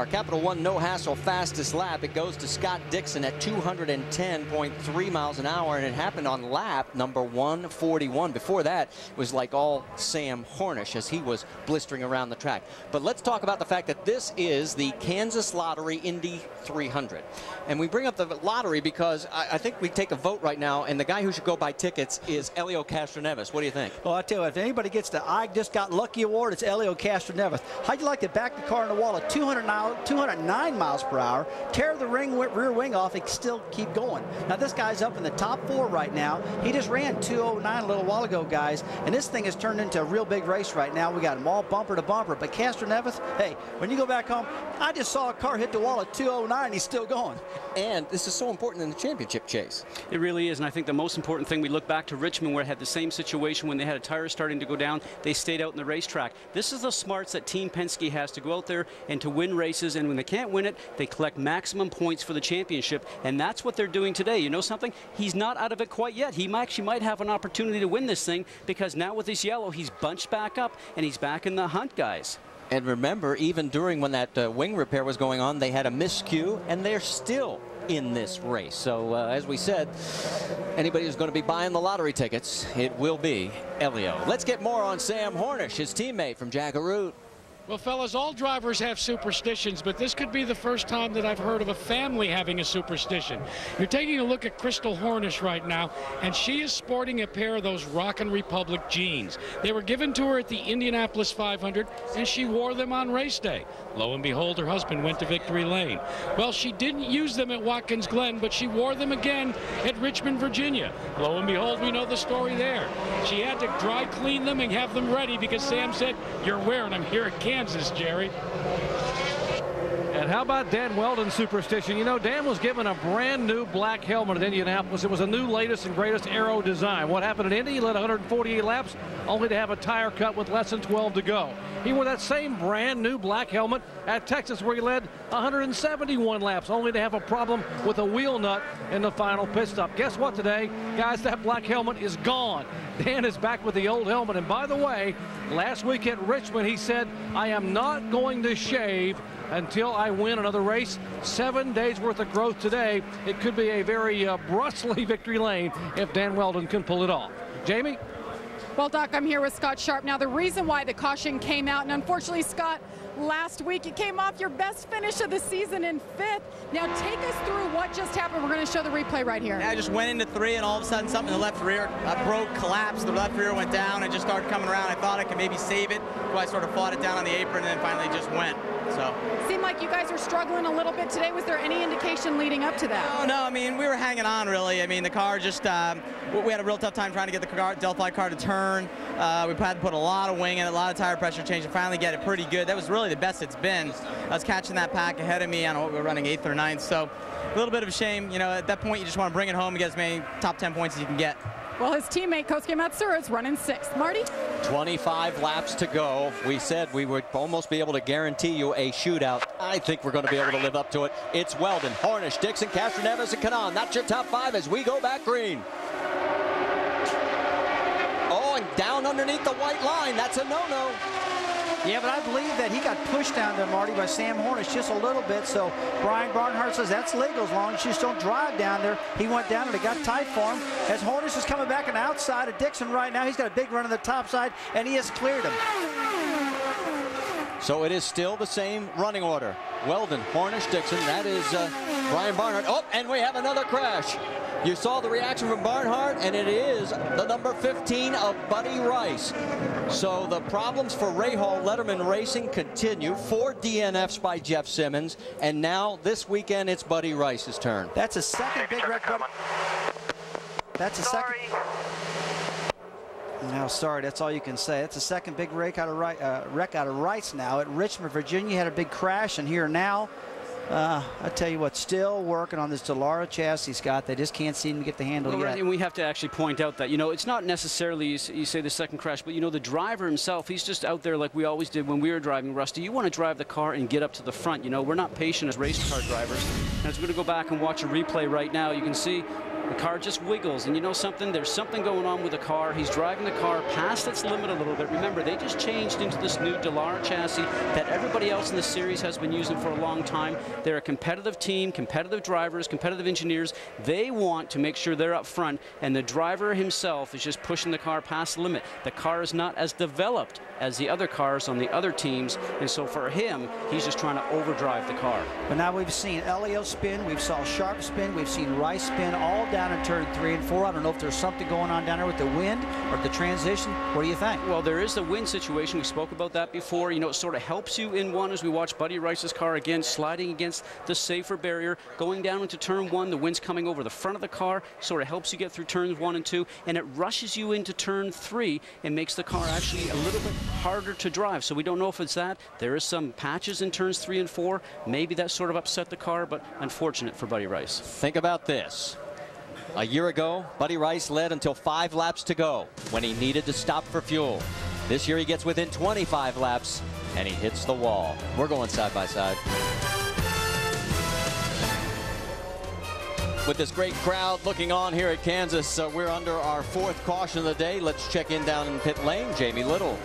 Capital One no hassle fastest lap. It goes to Scott Dixon at 210.3 miles an hour, and it happened on lap number 141. Before that, it was like all Sam Hornish as he was blistering around the track. But let's talk about the fact that this is the Kansas Lottery Indy 300. And we bring up the lottery because I think we take a vote right now, and the guy who should go buy tickets is Helio Castroneves. What do you think? Well, I tell you, if anybody gets the I Just Got Lucky award, it's Helio Castroneves. How'd you like to back the car in the wall at 209 miles per hour, tear the rear wing off, and still keep going? Now, this guy's up in the top 4 right now. He just ran 209 a little while ago, guys, and this thing has turned into a real big race right now. We got them all bumper to bumper. But Castroneves, hey, when you go back home, I just saw a car hit the wall at 209. He's still going. And this is so important in the championship chase. It really is, and I think the most important thing, we look back to Richmond where it had the same situation when they had a tire starting to go down. They stayed out in the racetrack. This is the smarts that Team Penske has to go out there and to win races, and when they can't win it, they collect maximum points for the championship, and that's what they're doing today. You know something? He's not out of it quite yet. He actually might have an opportunity to win this thing, because now with this yellow, he's bunched back up, and he's back in the hunt, guys. And remember, even during when that wing repair was going on, they had a miscue, and they're still in this race. So as we said, anybody who's going to be buying the lottery tickets, it will be Helio. Let's get more on Sam Hornish, his teammate from Jackaroot. Well, fellas, all drivers have superstitions, but this could be the first time that I've heard of a family having a superstition. You're taking a look at Crystal Hornish right now, and she is sporting a pair of those Rockin' Republic jeans. They were given to her at the Indianapolis 500, and she wore them on race day. Lo and behold, her husband went to Victory Lane. Well, she didn't use them at Watkins Glen, but she wore them again at Richmond, Virginia. Lo and behold, we know the story there. She had to dry clean them and have them ready because Sam said, "You're wearing them here at Kansas, Jerry." And how about Dan Weldon's superstition? You know, Dan was given a brand new black helmet at Indianapolis. It was a new latest and greatest aero design. What happened at Indy? He led 148 laps, only to have a tire cut with less than 12 to go. He wore that same brand new black helmet at Texas, where he led 171 laps, only to have a problem with a wheel nut in the final pit stop. Guess what today? Guys, that black helmet is gone. Dan is back with the old helmet. And by the way, last week at Richmond, he said, "I am not going to shave until I win another race." 7 days worth of growth today. It could be a very brustly Victory Lane if Dan Weldon can pull it off. Jamie? Well, Doc, I'm here with Scott Sharp. Now, the reason why the caution came out, and unfortunately, Scott, last week it came off your best finish of the season in 5th. Now, take us through what just happened. We're going to show the replay right here. Yeah, I just went into 3, and all of a sudden, something in the left rear broke, collapsed. The left rear went down and just started coming around. I thought I could maybe save it, so I sort of fought it down on the apron, and then finally just went. So seemed like you guys are struggling a little bit today. Was there any indication leading up to that? No, I mean, we were hanging on, really. I mean, the car just, we had a real tough time trying to get the Delphi car to turn. We had to put a lot of wing in it, a lot of tire pressure change, and finally get it pretty good. That was really the best it's been. I was catching that pack ahead of me. I don't know, we were running 8th or 9th, so a little bit of a shame. You know, at that point, you just want to bring it home and get as many top 10 points as you can get. Well, his teammate, Kosuke Matsura, is running 6th. Marty? 25 laps to go. We said we would almost be able to guarantee you a shootout. I think we're going to be able to live up to it. It's Weldon, Hornish, Dixon, Castroneves, and Kanaan. That's your top 5 as we go back green. Oh, and down underneath the white line. That's a no-no. Yeah, but I believe that he got pushed down there, Marty, by Sam Hornish just a little bit. So Brian Barnhart says that's legal as long as you just don't drive down there. He went down and it got tight for him. As Hornish is coming back on the outside of Dixon right now, he's got a big run on the top side, and he has cleared him. So it is still the same running order. Weldon, Hornish, Dixon. That is Brian Barnhart. Oh, and we have another crash. You saw the reaction from Barnhart, and it is the number 15 of Buddy Rice. So the problems for Rahal Letterman Racing continue. 4 DNFs by Jeff Simmons, and now this weekend it's Buddy Rice's turn. That's a second big wreck. That's a second. No, sorry, that's all you can say. That's a second big wreck out of Rice now at Richmond, Virginia. Had a big crash, and here now. I tell you what, still working on this Dallara chassis, Scott. They just can't seem to get the handle yet. And we have to actually point out that, you know, it's not necessarily, you say the second crash, but, you know, the driver himself, he's just out there like we always did when we were driving, Rusty. You want to drive the car and get up to the front. You know, we're not patient as race car drivers. And as we're going to go back and watch a replay right now, you can see The car just wiggles, and you know something? There's something going on with the car. He's driving the car past its limit a little bit. Remember, they just changed into this new Dallara chassis that everybody else in the series has been using for a long time. They're a competitive team, competitive drivers, competitive engineers. They want to make sure they're up front, and the driver himself is just pushing the car past the limit. The car is not as developed as the other cars on the other teams, and so for him, he's just trying to overdrive the car. But now we've seen Elio spin, we've saw Sharp spin, we've seen Rice spin, all down in turn 3 and 4. I don't know if there's something going on down there with the wind or the transition. What do you think? Well, there is the wind situation. We spoke about that before. You know, it sort of helps you in one as we watch Buddy Rice's car again sliding against the safer barrier, going down into turn 1. The wind's coming over the front of the car, sort of helps you get through turns 1 and 2, and it rushes you into turn 3 and makes the car actually a little bit harder to drive. So we don't know if it's that. There is some patches in turns 3 and 4. Maybe that sort of upset the car, but unfortunate for Buddy Rice. Think about this. A year ago, Buddy Rice led until 5 laps to go when he needed to stop for fuel. This year he gets within 25 laps and he hits the wall. We're going side by side. With this great crowd looking on here at Kansas, we're under our 4th caution of the day. Let's check in down in pit lane. Jamie Little.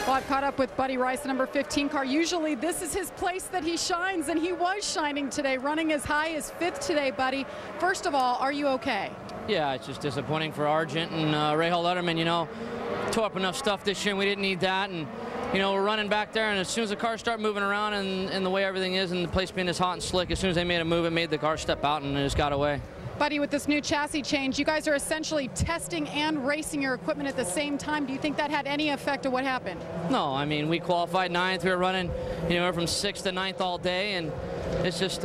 Well, I've caught up with Buddy Rice, the number 15 car. Usually this is his place that he shines, and he was shining today, running as high as 5th today, Buddy. First of all, are you okay? Yeah, it's just disappointing for Argent and Rahal Letterman. You know, tore up enough stuff this year, and we didn't need that. And, you know, we're running back there, and as soon as the cars start moving around and the way everything is and the place being as hot and slick, as soon as they made a move, it made the car step out, and it just got away. Buddy, with this new chassis change, you guys are essentially testing and racing your equipment at the same time. Do you think that had any effect of what happened? No, I mean, we qualified 9th. We were running, you know, from 6th to 9th all day, and it's just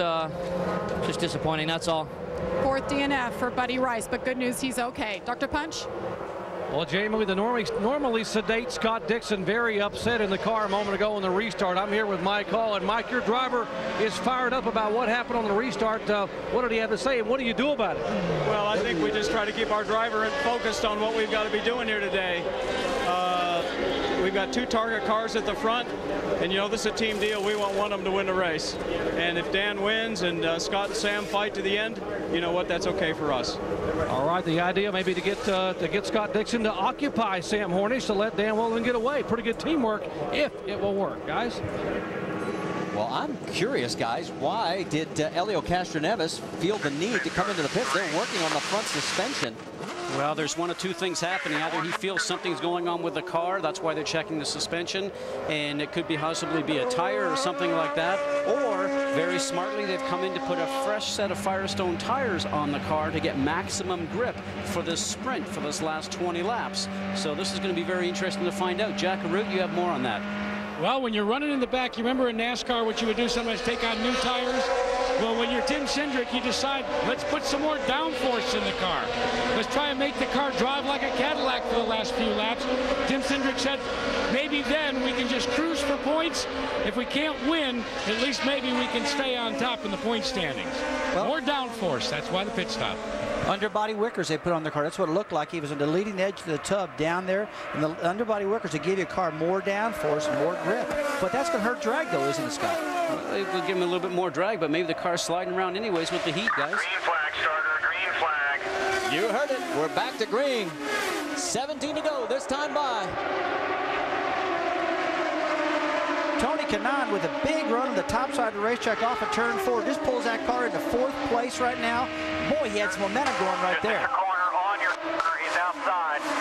disappointing, that's all. 4th DNF for Buddy Rice, but good news, he's okay. Dr. Punch? Well, Jamie, the normally sedate Scott Dixon very upset in the car a moment ago on the restart. I'm here with Mike Hall, and Mike, your driver is fired up about what happened on the restart. What did he have to say, and what do you do about it? Well, I think we just try to keep our driver focused on what we've got to be doing here today. We've got 2 target cars at the front, and you know this is a team deal. We want one of them to win the race, and if Dan wins and Scott and Sam fight to the end, you know what, that's okay for us. All right, the idea maybe to get Scott Dixon to occupy Sam Hornish to let Dan Weldon get away. Pretty good teamwork if it will work, guys. Well, I'm curious, guys, why did Elio Castroneves feel the need to come into the pits? They're working on the front suspension. Well, there's one of 2 things happening. Either he feels something's going on with the car, that's why they're checking the suspension, and it could possibly be a tire or something like that, or very smartly they've come in to put a fresh set of Firestone tires on the car to get maximum grip for this sprint, for this last 20 laps. So this is going to be very interesting to find out. Jack Arute, you have more on that. Well, when you're running in the back, you remember in NASCAR what you would do sometimes, take on new tires? Well, when you're Tim Cindric, you decide, let's put some more downforce in the car. Let's try and make the car drive like a Cadillac for the last few laps. Tim Cindric said, maybe then we can just cruise for points. If we can't win, at least maybe we can stay on top in the point standings. Well, more downforce, that's why the pit stop. Underbody wickers they put on the car. That's what it looked like. He was on the leading edge of the tub down there. And the underbody wickers to give your car more downforce and more grip. But that's going to hurt drag, though, isn't it, Scott? Well, it will give him a little bit more drag, but maybe the car's sliding around anyways with the heat, guys. Green flag, starter, green flag. You heard it. We're back to green. 17 to go this time by. Tony Kanaan with a big run on the top side of the racetrack off of turn 4. Just pulls that car into 4th place right now. Boy, he had some momentum going right there.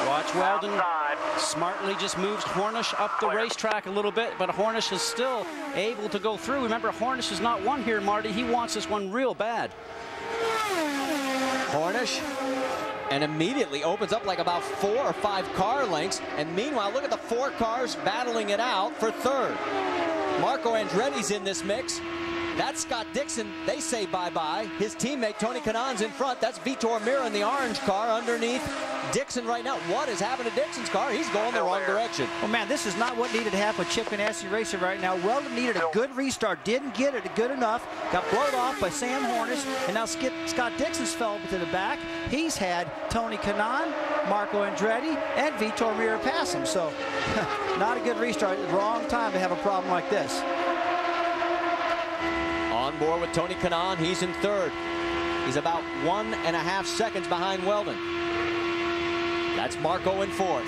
Watch Weldon smartly just moves Hornish up the racetrack a little bit, but Hornish is still able to go through. Remember, Hornish is not one here, Marty. He wants this one real bad. Hornish, and immediately opens up like about 4 or 5 car lengths. And meanwhile, look at the 4 cars battling it out for 3rd. Marco Andretti's in this mix. That's Scott Dixon. They say bye-bye. His teammate, Tony Kanaan's in front. That's Vitor Meira in the orange car underneath Dixon right now. What has happened to Dixon's car? He's going the wrong direction. Well, man, this is not what needed to happen with Chip Ganassi Racing right now. Weldon needed a good restart. Didn't get it good enough. Got blown off by Sam Hornish. And now Scott Dixon's fell to the back. He's had Tony Kanaan, Marco Andretti, and Vitor Meira pass him. So, not a good restart. Wrong time to have a problem like this. On board with Tony Kanaan, he's in 3rd. He's about 1.5 seconds behind Weldon. That's Marco in 4th.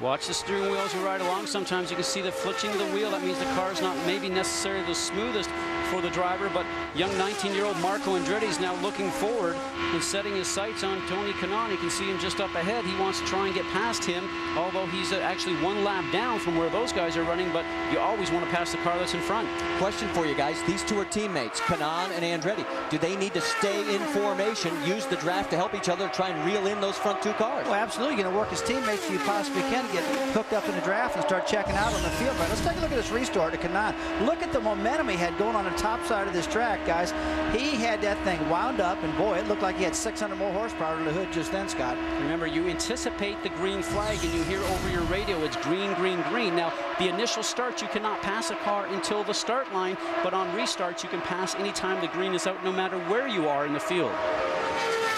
Watch the steering wheel as you ride along. Sometimes you can see the flitching of the wheel. That means the car's not maybe necessarily the smoothest for the driver, but young 19-year-old Marco Andretti is now looking forward and setting his sights on Tony Kanaan. You can see him just up ahead. He wants to try and get past him, although he's actually 1 lap down from where those guys are running, but you always want to pass the car that's in front. Question for you guys. These two are teammates, Kanaan and Andretti. Do they need to stay in formation, use the draft to help each other, try and reel in those front 2 cars? Well, absolutely. You're going to work as teammates so you possibly can get hooked up in the draft and start checking out on the field. But let's take a look at this restart to Kanaan. Look at the momentum he had going on the top side of this track, guys. He had that thing wound up, and boy, it looked like he had 600 more horsepower in the hood just then, Scott. Remember, you anticipate the green flag, and you hear over your radio, it's green, green, green. Now, the initial start, you cannot pass a car until the start line, but on restarts, you can pass anytime the green is out, no matter where you are in the field.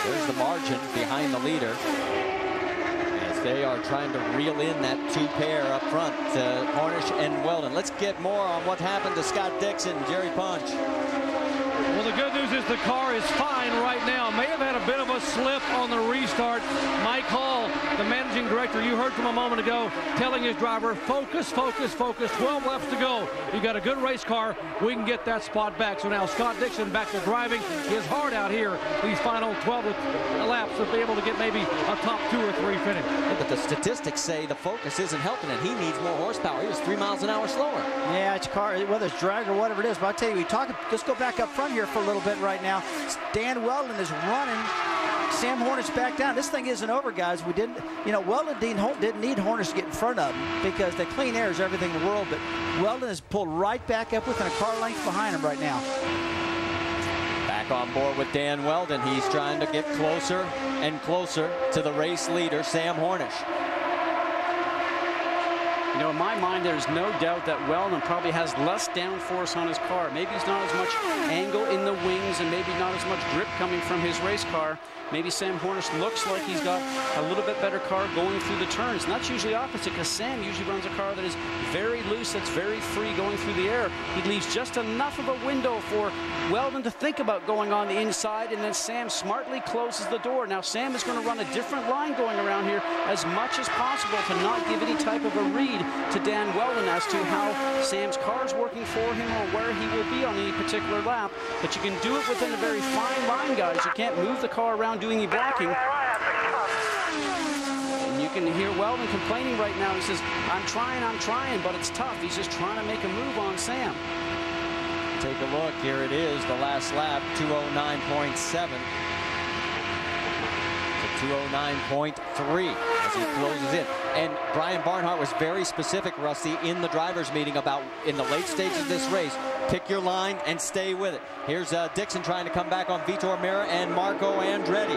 There's the margin behind the leader, as they are trying to reel in that 2 pair up front, Hornish and Weldon. Let's get more on what happened to Scott Dixon, Jerry Punch. Well, the good news is the car is fine right now. May have had a bit of a slip on the restart. Mike Hall, the managing director, you heard from a moment ago, telling his driver, focus, focus, focus, 12 laps to go. You got a good race car. We can get that spot back. So now Scott Dixon back to driving his heart out here these final 12 laps to be able to get maybe a top 2 or 3 finish. Yeah, but the statistics say the focus isn't helping it. He needs more horsepower. He was 3 miles an hour slower. Yeah, it's car, whether it's drag or whatever it is. But I'll tell you, let's go back up front here for a little bit right now. Dan Weldon is running Sam Hornish back down. This thing isn't over, guys. We didn't, Weldon didn't need Hornish to get in front of him because the clean air is everything in the world, but Weldon is pulled right back up within a car length behind him right now. Back on board with Dan Weldon. He's trying to get closer and closer to the race leader, Sam Hornish. In my mind, there's no doubt that Weldon probably has less downforce on his car. Maybe he's not as much angle in the wings and maybe not as much grip coming from his race car. Maybe Sam Hornish looks like he's got a little bit better car going through the turns. And that's usually opposite because Sam usually runs a car that is very loose, that's very free going through the air. He leaves just enough of a window for Weldon to think about going on the inside, and then Sam smartly closes the door. Now Sam is going to run a different line going around here as much as possible to not give any type of a read to Dan Weldon as to how Sam's car is working for him or where he will be on any particular lap. But you can do it within a very fine line, guys. You can't move the car around doing any blocking. And you can hear Weldon complaining right now. He says, I'm trying, but it's tough. He's just trying to make a move on Sam. Take a look. Here it is, the last lap, 209.7 to 209.3 as he closes in. And Brian Barnhart was very specific, Rusty, in the drivers' meeting about in the late stages of this race, pick your line and stay with it. Here's Dixon trying to come back on Vitor Meira and Marco Andretti.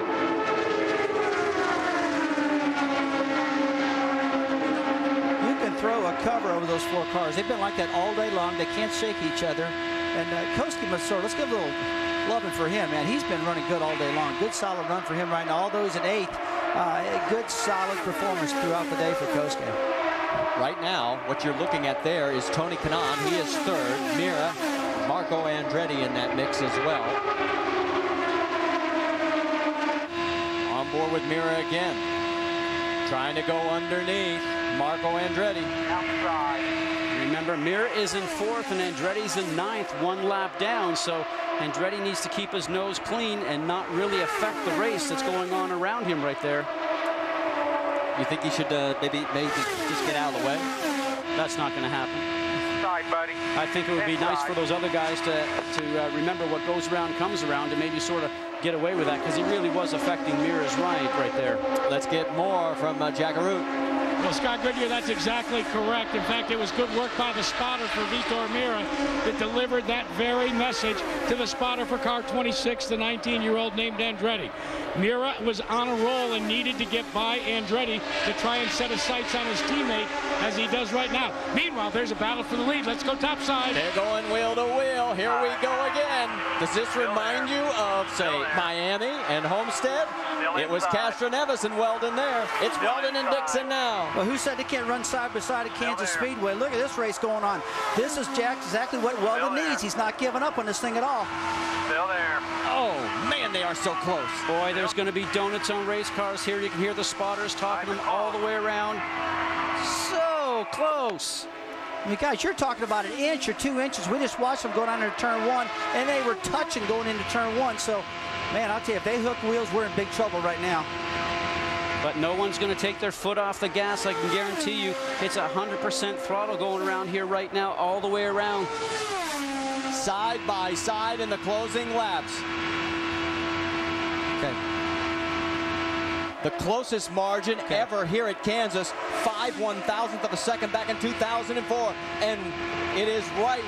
You can throw a cover over those 4 cars. They've been like that all day long. They can't shake each other. And Koski must let's give a little loving for him, man. He's been running good all day long. Good solid run for him right now. All those in 8th. A good solid performance throughout the day for Koski. Right now, what you're looking at there is Tony Kanaan. He is 3rd. Meira, Marco Andretti in that mix as well. On board with Meira again. Trying to go underneath Marco Andretti. Remember, Meira is in 4th and Andretti's in 9th, 1 lap down. So Andretti needs to keep his nose clean and not really affect the race that's going on around him right there. You think he should maybe just get out of the way? That's not going to happen. Sorry, buddy. I think it would be nice for those other guys to remember what goes around comes around and maybe sort of get away with that because he really was affecting Meira's ride right there. Let's get more from Jack Arute. Well, Scott Goodyear, that's exactly correct. In fact, it was good work by the spotter for Vitor Meira that delivered that very message to the spotter for car 26, the 19-year-old named Andretti. Meira was on a roll and needed to get by Andretti to try and set his sights on his teammate as he does right now. Meanwhile, there's a battle for the lead. Let's go topside. They're going wheel to wheel. Here we go again. Does this remind you of, say, Miami and Homestead? It was Castro Nevis and Weldon there. It's Weldon and Dixon now. Well, who said they can't run side by side at Kansas Speedway? Look at this race going on. This is Jack exactly what Weldon needs. He's not giving up on this thing at all. Still there. Oh, and they are so close. Boy, there's going to be donuts on race cars here. You can hear the spotters talking them all the way around. So close. I mean, guys, you're talking about an inch or 2 inches. We just watched them go down into turn 1, and they were touching going into turn 1. So, man, I'll tell you, if they hook wheels, we're in big trouble right now. But no one's going to take their foot off the gas. I can guarantee you it's 100% throttle going around here right now, all the way around. Side by side in the closing laps. Okay. The closest margin ever here at Kansas, 5/1000th of a second back in 2004. And it is Rice,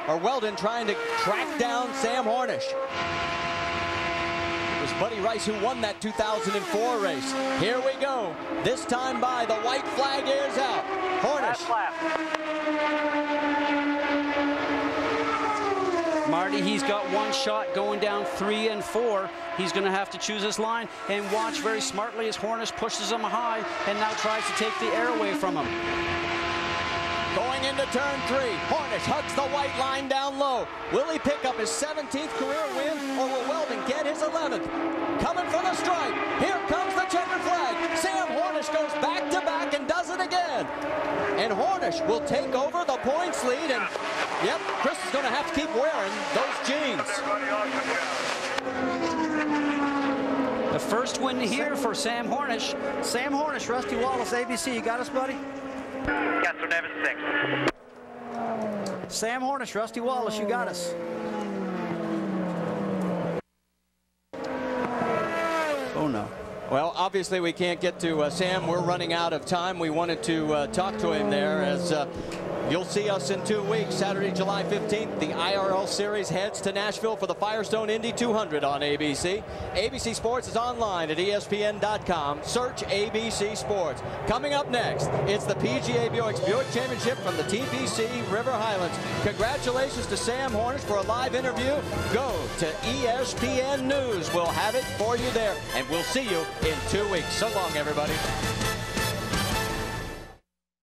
or Weldon, trying to track down Sam Hornish. It was Buddy Rice who won that 2004 race. Here we go. This time by, the white flag is out. Hornish. Marty, he's got one shot going down 3 and 4. He's going to have to choose his line and watch very smartly as Hornish pushes him high and now tries to take the air away from him. Going into turn 3, Hornish hugs the white line down low. Will he pick up his 17th career win, or will Weldon get his 11th? Coming for the stripe. Here comes the checkered flag. Sam Hornish goes back to back and does it again. And Hornish will take over the points lead. And, yep, Chris is going to have to keep wearing those jeans. The first win here for Sam Hornish. Sam Hornish, Rusty Wallace, ABC. You got us, buddy? Yes, sir, David 6. Sam Hornish, Rusty Wallace, you got us. Oh, no. Well, obviously we can't get to Sam. We're running out of time. We wanted to talk to him there as you'll see us in 2 weeks. Saturday, July 15th, the IRL Series heads to Nashville for the Firestone Indy 200 on ABC. ABC Sports is online at ESPN.com. Search ABC Sports. Coming up next, it's the PGA Buick Championship from the TPC River Highlands. Congratulations to Sam Hornish for a live interview. Go to ESPN News. We'll have it for you there, and we'll see you in 2 weeks. So long, everybody.